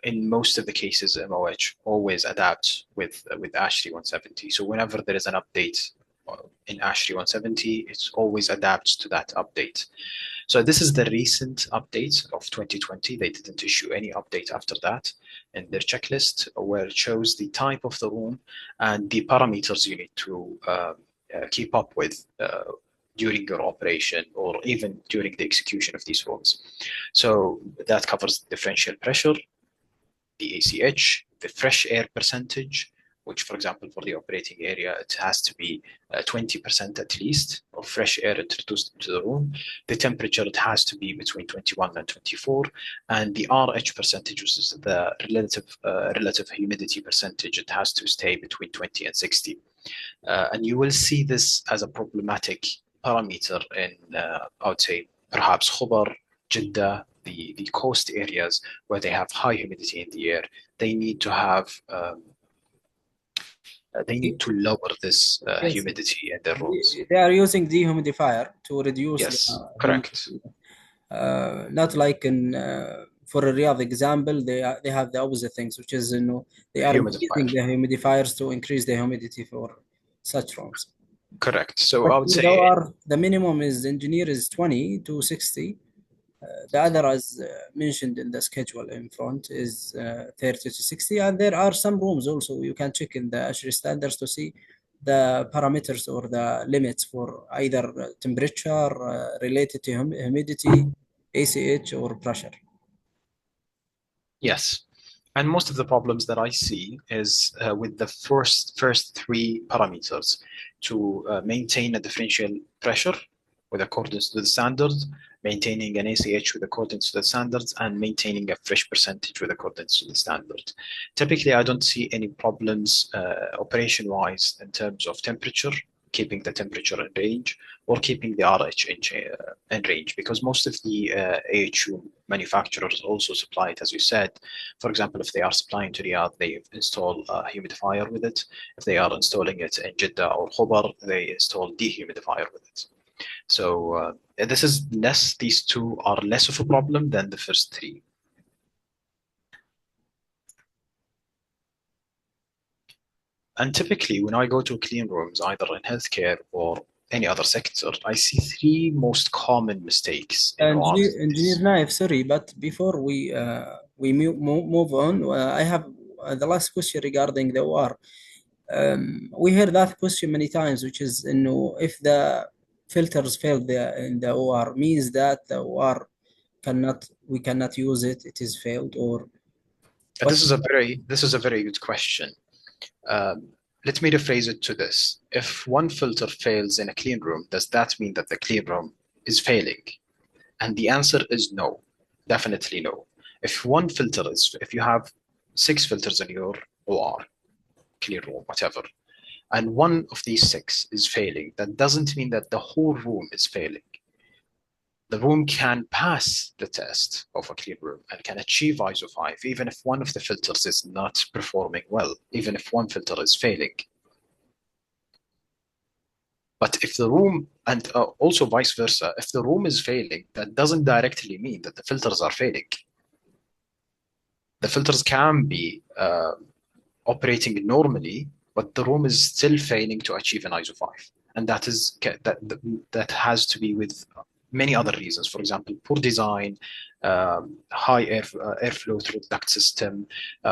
in most of the cases, MOH always adapts with ASHRAE 170. So whenever there is an update in ASHRAE 170, it always adapts to that update. So this is the recent update of 2020. They didn't issue any update after that in their checklist, where it shows the type of the room and the parameters you need to keep up with during your operation or even during the execution of these rooms. So that covers differential pressure, the ACH, the fresh air percentage, which, for example, for the operating area, it has to be 20% at least of fresh air introduced into the room. The temperature, it has to be between 21 and 24. And the RH percentage, which is the relative humidity percentage, it has to stay between 20 and 60. And you will see this as a problematic parameter in, I would say, perhaps Khobar, Jeddah, the coast areas where they have high humidity in the air. They need to have they need to lower this Yes. humidity in their rooms. They are using dehumidifier to reduce Yes, correct. humidity. Not like in for a Riyadh example, they have the opposite things, which is they are Humidifier. using the humidifiers to increase the humidity for such rooms. Correct. So But I would for say the minimum is engineer is 20 to 60. The other, as mentioned in the schedule in front, is 30 to 60. And there are some rooms also you can check in the ASHRAE standards to see the parameters or the limits for either temperature related to humidity, ACH, or pressure. yes. And most of the problems that I see is with the first three parameters to maintain a differential pressure with accordance to the standards, maintaining an ACH with accordance to the standards, and maintaining a fresh percentage with accordance to the standard. Typically, I don't see any problems operation-wise in terms of temperature keeping the temperature in range or keeping the RH in range, because most of the AHU manufacturers also supply it, as you said. For example, if they are supplying to Riyadh, they install a humidifier with it. If they are installing it in Jeddah or Khobar, they install dehumidifier with it. So these two are less of a problem than the first three. And typically, when I go to clean rooms, either in healthcare or any other sector, I see three most common mistakes in ORs. Engineer Naif, sorry, but before we move on, I have the last question regarding the OR. We hear that question many times, which is, if the filters fail in the OR, means that the OR we cannot use it. It is failed, or what? This is a very good question. Um, Let me rephrase it to this. If one filter fails in a clean room, does that mean that the clean room is failing? And the answer is no, definitely no. If you have 6 filters in your OR, clean room, whatever, and one of these 6 is failing, that doesn't mean that the whole room is failing. The room can pass the test of a clean room and can achieve ISO 5, even if one of the filters is not performing well, even if one filter is failing. But if the room, and also vice versa, if the room is failing, that doesn't directly mean that the filters are failing. The filters can be operating normally, but the room is still failing to achieve an ISO 5. And that has to be with many other reasons. For example, poor design, high airflow through the duct system.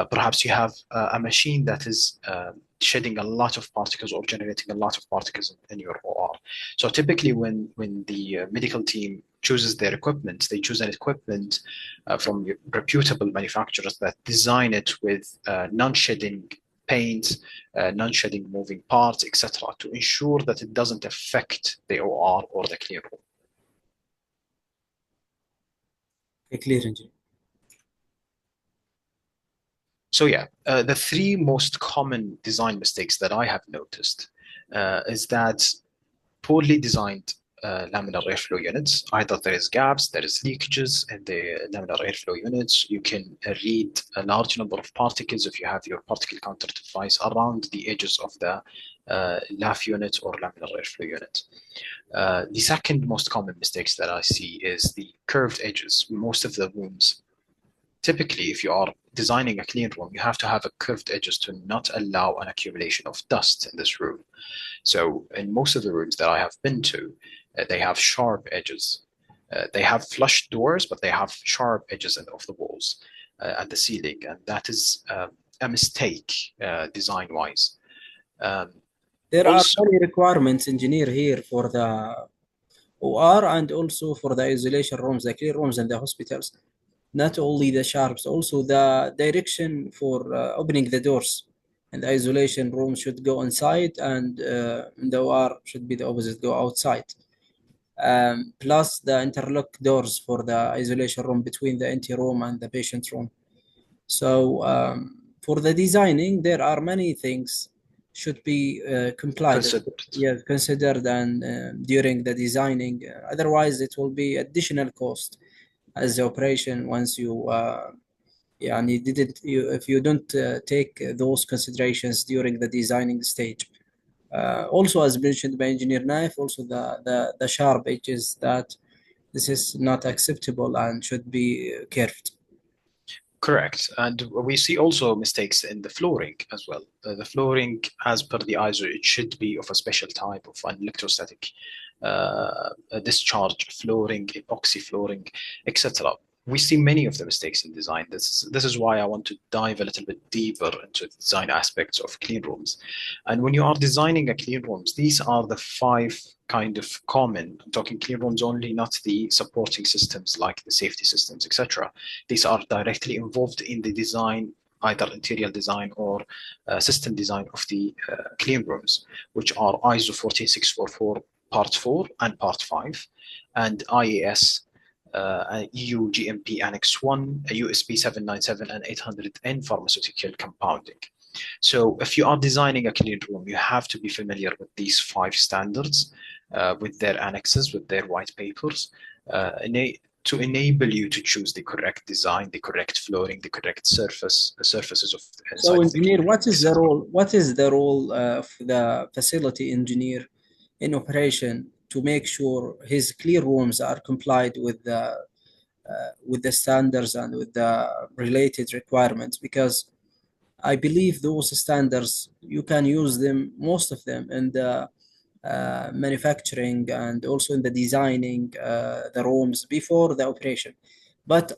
Perhaps you have a machine that is shedding a lot of particles or generating a lot of particles in your OR. So typically when the medical team chooses their equipment, they choose an equipment from reputable manufacturers that design it with non-shedding paint, non-shedding moving parts, etc., to ensure that it doesn't affect the OR or the clean room. Clear, engineer. So yeah, the 3 most common design mistakes that I have noticed is that poorly designed laminar airflow units. Either there is gaps, there is leakages in the laminar airflow units. You can read a large number of particles if you have your particle counter device around the edges of the LAF unit or laminar airflow unit. The second most common mistakes that I see is the curved edges. Most of the rooms, typically, if you are designing a clean room, you have to have a curved edges to not allow an accumulation of dust in this room. So in most of the rooms that I have been to, they have sharp edges. They have flush doors, but they have sharp edges of the walls and the ceiling, and that is a mistake design-wise. There are Also, many requirements, engineer, here for the OR and also for the isolation rooms, the clean rooms in the hospitals. Not only the sharps, also the direction for opening the doors. And the isolation room should go inside, and the OR should be the opposite, go outside. Plus the interlock doors for the isolation room between the NT room and the patient room. So for the designing, there are many things should be complied, considered. considered, and during the designing. Otherwise, it will be additional cost as the operation once you if you don't take those considerations during the designing stage. Also, as mentioned by Engineer Naif, also the sharp edges, that this is not acceptable and should be curved. Correct. And we see also mistakes in the flooring as well. The flooring, as per the ISO, it should be of a special type of an electrostatic discharge flooring, epoxy flooring, etc. We see many of the mistakes in design. This is why I want to dive a little bit deeper into the design aspects of clean rooms. And when you are designing a clean rooms, these are the 5 kind of common. I'm talking clean rooms only, not the supporting systems like the safety systems, etc. These are directly involved in the design, either interior design or system design of the clean rooms, which are ISO 14644 Part 4 and Part 5, and IAS, EU GMP Annex 1, USB 797 and 800 in pharmaceutical compounding. So if you are designing a clean room, you have to be familiar with these 5 standards, with their annexes, with their white papers, to enable you to choose the correct design, the correct flooring, the correct surfaces of So, inside of the clean engineer, room, what is the etc. role? What is the role of the facility engineer in operation to make sure his clean rooms are complied with the standards and with the related requirements? Because I believe those standards you can use them, most of them, in the manufacturing and also in the designing the rooms before the operation. But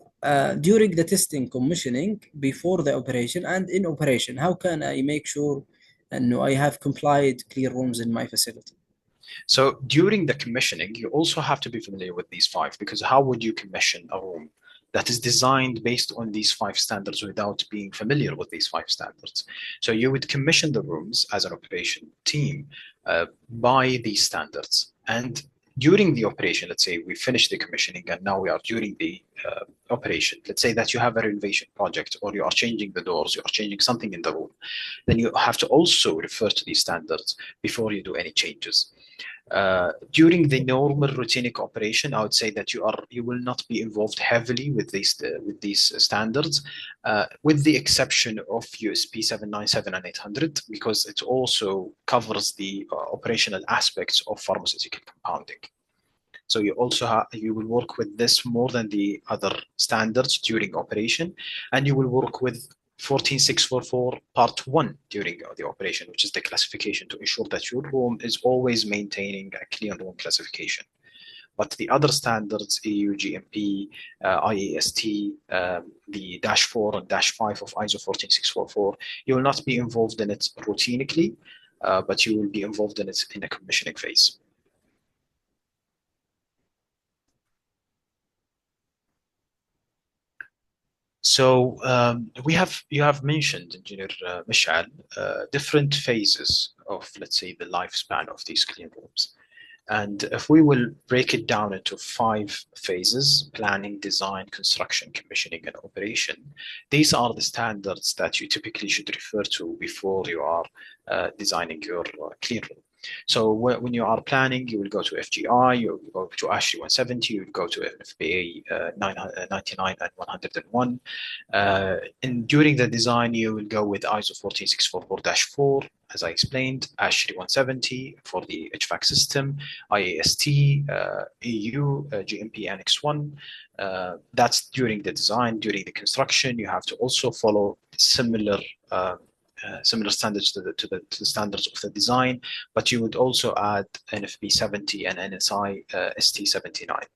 during the testing, commissioning, before the operation and in operation, how can I make sure and I have complied clean rooms in my facility? So during the commissioning, you also have to be familiar with these 5, because how would you commission a room that is designed based on these 5 standards without being familiar with these 5 standards? So you would commission the rooms as an operation team by these standards. And during the operation, let's say we finish the commissioning and now we are during the operation. Let's say that you have a renovation project, or you are changing the doors, you are changing something in the room. Then you have to also refer to these standards before you do any changes. During the normal routinic operation, I would say that you will not be involved heavily with these standards, with the exception of USP 797 and 800, because it also covers the operational aspects of pharmaceutical compounding. So you will work with this more than the other standards during operation, and you will work with 14644 Part 1 during the operation, which is the classification, to ensure that your room is always maintaining a clean room classification. But the other standards, EU, GMP, IAST, the Dash 4 and Dash 5 of ISO 14644, you will not be involved in it routinely, but you will be involved in it in the commissioning phase. So you have mentioned, Engineer Mishal, different phases of, let's say, the lifespan of these clean rooms. And if we will break it down into 5 phases: planning, design, construction, commissioning, and operation, these are the standards that you typically should refer to before you are designing your clean room. So when you are planning, you will go to FGI, you will go to ASHRAE 170, you will go to FMSA 99 and 101. And during the design, you will go with ISO 14644-4, as I explained, ASHRAE 170 for the HVAC system, IAST, EU, GMP Annex 1. That's during the design. During the construction, you have to also follow similar standards to the standards of the design, but you would also add NFB 70 and NSI ST 79.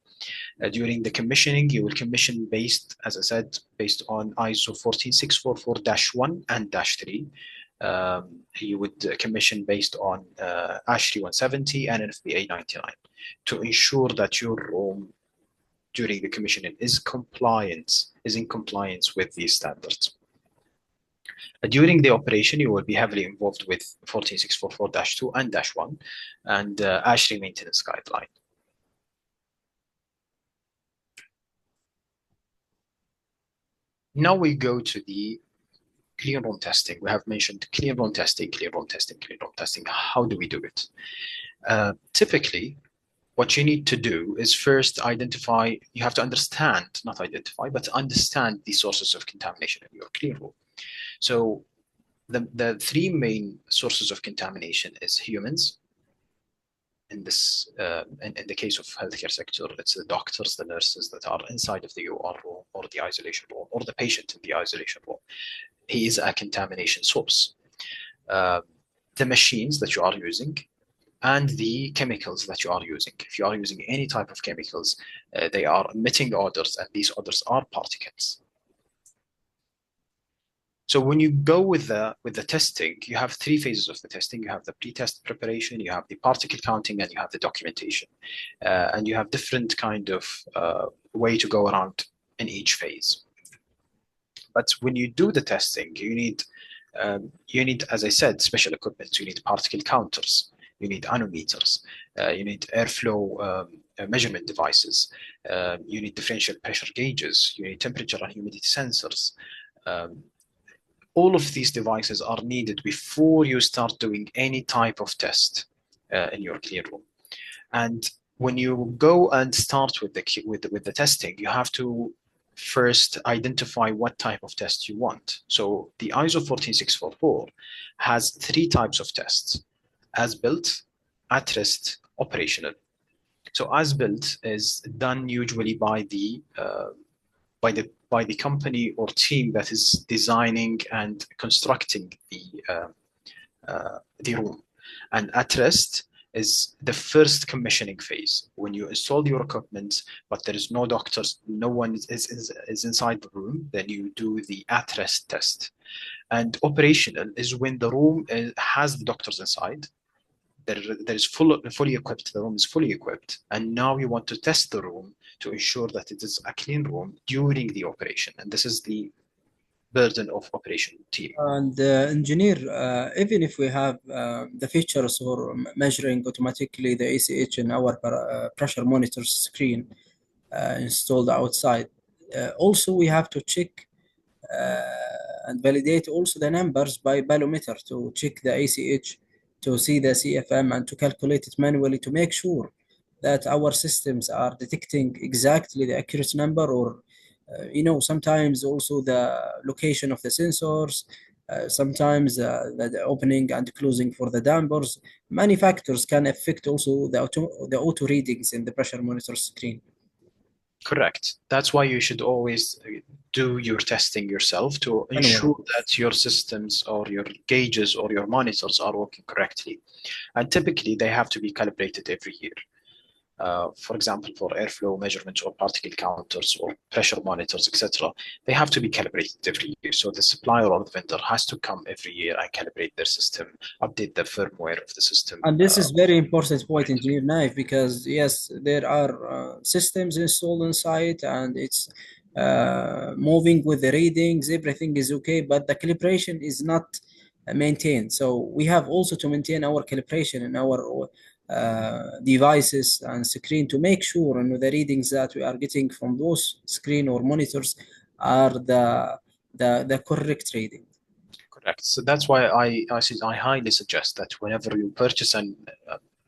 During the commissioning, you will commission based, as I said, based on ISO 14644-1 and -3. You would commission based on ASHRAE 170 and NFPA 99 to ensure that your room during the commissioning is in compliance with these standards. During the operation, you will be heavily involved with 14644-2 and -1 and ASHRAE maintenance guideline. Now we go to the clean room testing. We have mentioned clean room testing, clean room testing, clean room testing. How do we do it? Typically, what you need to do is first identify, you have to understand, not identify, but understand the sources of contamination in your clean room. So the 3 main sources of contamination is humans. In this, in the case of healthcare sector, it's the doctors, the nurses that are inside of the OR room or the isolation room, or the patient in the isolation room. He is a contamination source. The machines that you are using, and the chemicals that you are using. If you are using any type of chemicals, they are emitting odors, and these odors are particles. So when you go with the testing, you have 3 phases of the testing. You have the pre-test preparation, you have the particle counting, and you have the documentation. And you have different kind of way to go around in each phase. But when you do the testing, you need, as I said, special equipment. You need particle counters, you need anemometers, you need airflow measurement devices, you need differential pressure gauges, you need temperature and humidity sensors. all of these devices are needed before you start doing any type of test in your clean room. And when you go and start with the testing, you have to first identify what type of test you want. So the ISO 14644 has 3 types of tests: as built, at rest, operational. So as built is done usually by the company or team that is designing and constructing the room. And at rest is the first commissioning phase when you install your equipment, but there is no doctors, no one is inside the room. Then you do the at rest test. And operational is when the room has the doctors inside. There is fully equipped. The room is fully equipped, and now you want to test the room to ensure that it is a clean room during the operation. And this is the burden of operation team. And engineer, even if we have the features for measuring automatically the ACH in our pressure monitor screen installed outside, also we have to check and validate also the numbers by balometer to check the ACH, to see the CFM, and to calculate it manually to make sure that our systems are detecting exactly the accurate number, or sometimes also the location of the sensors, sometimes the opening and closing for the dampers. Many factors can affect also the auto readings in the pressure monitor screen. Correct. That's why you should always do your testing yourself to Manually. ensure that your systems or your gauges or your monitors are working correctly. And typically, they have to be calibrated every year. For example, for airflow measurements or particle counters or pressure monitors, etc., they have to be calibrated every year. So the supplier or the vendor has to come every year and calibrate their system, update the firmware of the system. And this is very important point, Engineer Naif, because yes, there are systems installed inside, and it's moving with the readings. Everything is okay, but the calibration is not maintained. So we have also to maintain our calibration in our devices and screen to make sure the readings that we are getting from those screen or monitors are the correct reading. Correct. So that's why I highly suggest that whenever you purchase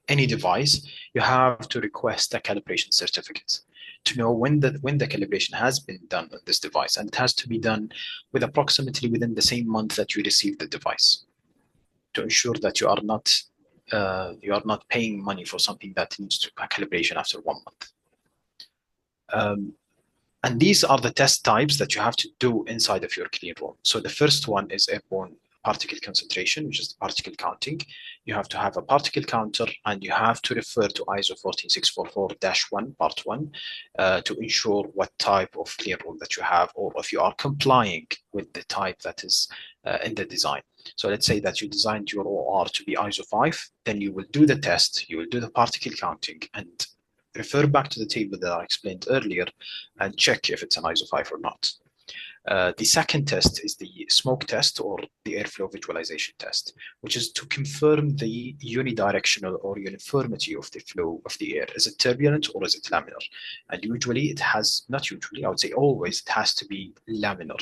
any device, you have to request a calibration certificate to know when the calibration has been done on this device, and it has to be done with approximately within the same month that you receive the device, to ensure that you are not paying money for something that needs a calibration after 1 month. And these are the test types that you have to do inside of your clean room. So the first one is airborne particle concentration, which is the particle counting. You have to have a particle counter, and you have to refer to ISO 14644-1, part 1, to ensure what type of clean room that you have, or if you are complying with the type that is in the design. So let's say that you designed your OR to be ISO 5, then you will do the test, you will do the particle counting, and refer back to the table that I explained earlier and check if it's an ISO 5 or not. The second test is the smoke test, or the airflow visualization test, which is to confirm the unidirectional or uniformity of the flow of the air. Is it turbulent or is it laminar? And usually it has, not usually, I would say always, it has to be laminar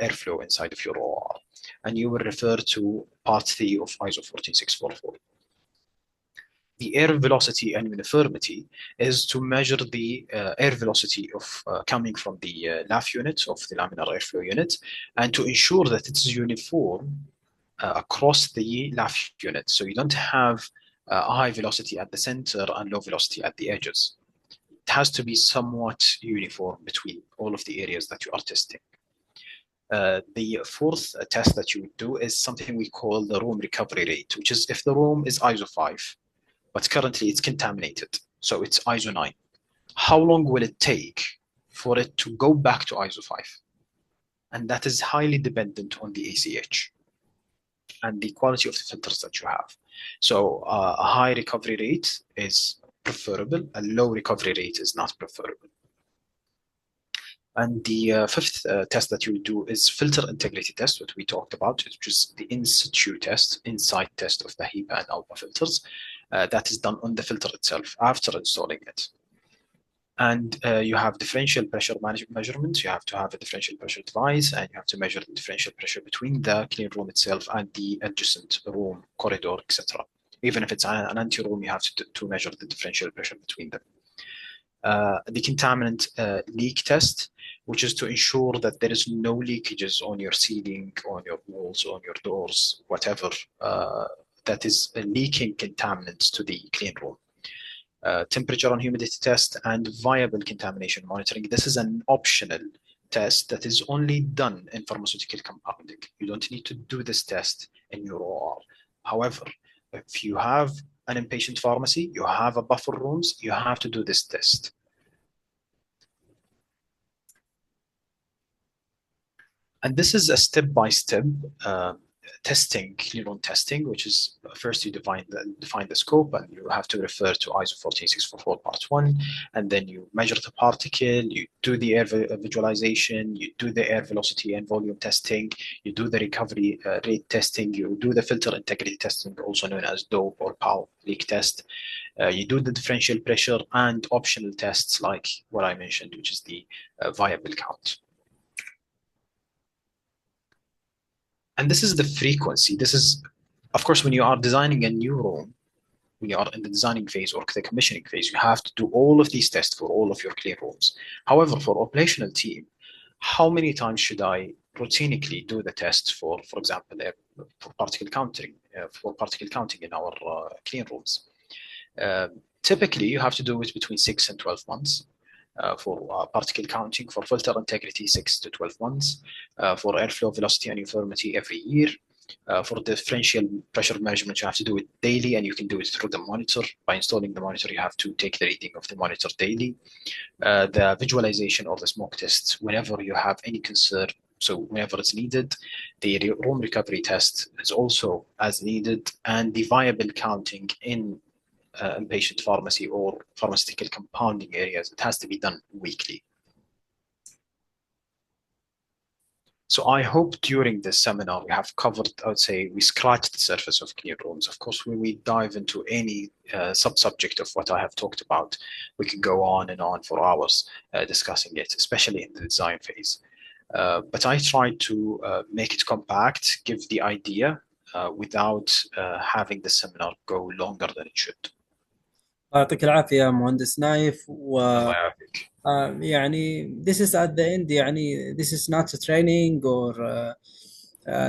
airflow inside of your OR. And you will refer to part 3 of ISO 14644. The air velocity and uniformity is to measure the air velocity of coming from the LAF unit, of the laminar airflow unit, and to ensure that it's uniform across the LAF unit. So you don't have a high velocity at the center and low velocity at the edges. It has to be somewhat uniform between all of the areas that you are testing. The fourth test that you would do is something we call the room recovery rate, which is if the room is ISO 5, but currently it's contaminated, so it's ISO 9. How long will it take for it to go back to ISO 5? And that is highly dependent on the ACH and the quality of the filters that you have. So a high recovery rate is preferable, a low recovery rate is not preferable. And the fifth test that you do is filter integrity test, what we talked about, which is the in-situ test, inside test of the HEPA and ALPA filters. That is done on the filter itself after installing it. And you have differential pressure measurements. You have to have a differential pressure device, and you have to measure the differential pressure between the clean room itself and the adjacent room, corridor, etc. Even if it's an anti-room, you have to measure the differential pressure between them. The contaminant leak test, which is to ensure that there is no leakages on your ceiling, on your walls, on your doors, whatever that is leaking contaminants to the clean room. Temperature and humidity test, and viable contamination monitoring. This is an optional test that is only done in pharmaceutical compounding. You don't need to do this test in your OR. However, if you have an inpatient pharmacy, you have a buffer rooms, you have to do this test. And this is a step-by-step testing, clean room testing, which is first you define the scope, and you have to refer to ISO 14644 part 1, and then you measure the particle, you do the air visualization, you do the air velocity and volume testing, you do the recovery rate testing, you do the filter integrity testing, also known as DOPE or POW leak test. You do the differential pressure and optional tests like what I mentioned, which is the viable count. And this is the frequency. This is, of course, when you are designing a new room, when you are in the designing phase or the commissioning phase, you have to do all of these tests for all of your clean rooms. However, for operational team, how many times should I routinely do the tests for example, for particle counting, in our clean rooms? Typically, you have to do it between 6 and 12 months. For particle counting, for filter integrity, 6 to 12 months, for airflow velocity and uniformity every year. For differential pressure measurement, you have to do it daily, and you can do it through the monitor. By installing the monitor, you have to take the reading of the monitor daily. The visualization or the smoke tests, whenever you have any concern, so whenever it's needed. The room recovery test is also as needed, and the viable counting in inpatient pharmacy or pharmaceutical compounding areas, it has to be done weekly. So I hope during this seminar we have covered, I would say, we scratched the surface of clean rooms. Of course, when we dive into any sub-subject of what I have talked about, we can go on and on for hours discussing it, especially in the design phase. But I tried to make it compact, give the idea without having the seminar go longer than it should. يعطيك العافية مهندس نايف الله يعافيك. يعني this is at the end يعني this is not a training or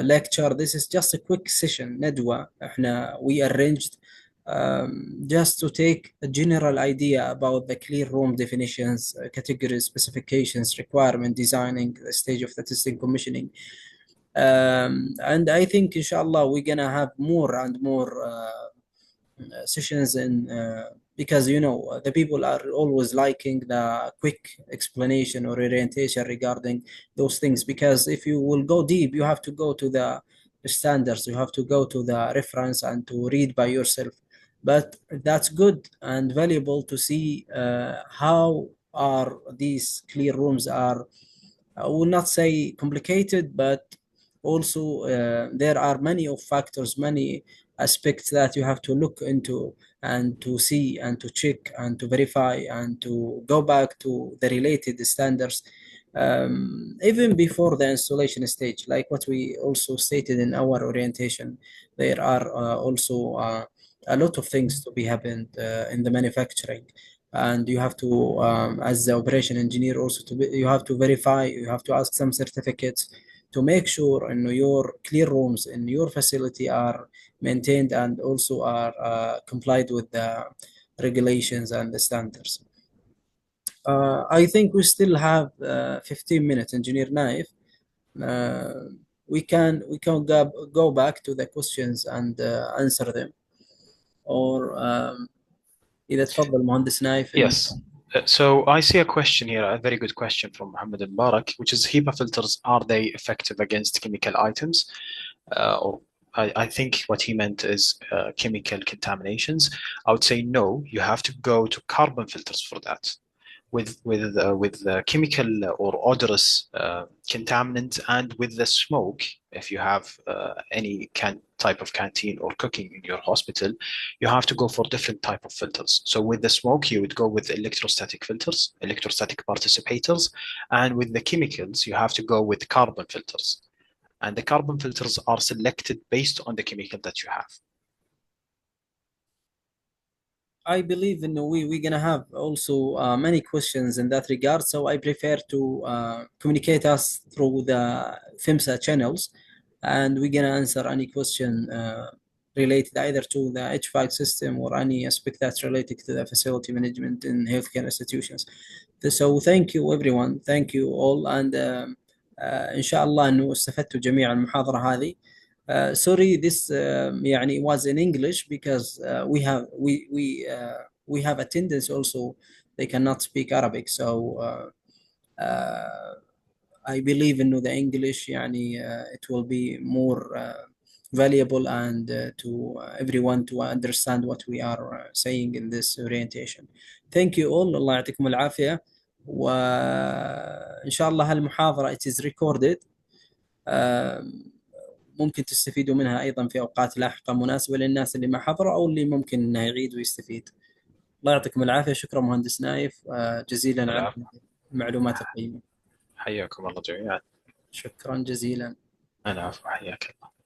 lecture. This is just a quick session ندوة احنا we arranged just to take a general idea about the clean room definitions, categories, specifications, requirement, designing, the stage of the testing, commissioning. And I think inshallah we're gonna have more and more sessions in because you know the people are always liking the quick explanation or orientation regarding those things, because if you will go deep you have to go to the standards, you have to go to the reference and to read by yourself. But that's good and valuable to see how are these clear rooms are, I will not say complicated, but also there are many of factors, many aspects that you have to look into and to see and to check and to verify and to go back to the related standards even before the installation stage. Like what we also stated in our orientation, there are also a lot of things to be happened in the manufacturing, and you have to as the operation engineer also you have to verify, you have to ask some certificates to make sure in your clear rooms in your facility are maintained and also are complied with the regulations and the standards. I think we still have 15 minutes, Engineer Naif. Uh, we can go back to the questions and answer them, or إذا تفضل مهندس نايف إنك. Yes. So I see a question here, a very good question from Muhammad Mubarak, which is HEPA filters, are they effective against chemical items? Or I think what he meant is chemical contaminations. I would say no, you have to go to carbon filters for that. with the chemical or odorous contaminant, and with the smoke. If you have any type of canteen or cooking in your hospital, you have to go for different type of filters. So with the smoke, you would go with electrostatic filters, electrostatic participators, and with the chemicals, you have to go with carbon filters. And the carbon filters are selected based on the chemical that you have. I believe in we're gonna have also many questions in that regard, so I prefer to communicate us through the FMSA channels, and we're gonna answer any question related either to the HVAC system or any aspect that's related to the facility management in healthcare institutions. So thank you everyone, thank you all, and إن شاء الله إنه استفدتوا جميع المحاضرة هذه. Sorry, this يعني was in English because we have attendants also. They cannot speak Arabic, so I believe إنه the English يعني it will be more valuable and to everyone to understand what we are saying in this orientation. Thank you all. الله يعطيكم العافية. وإن شاء الله هالمحاضرة it is recorded. ممكن تستفيدوا منها أيضا في أوقات لاحقة مناسبة للناس اللي ما حضروا أو اللي ممكن إنه يعيد ويستفيد. الله يعطيكم العافية. شكرا مهندس نايف جزيلا على العفو. المعلومات القيمة. حياكم الله جميعا. شكرا جزيلا. العفو، حياك الله.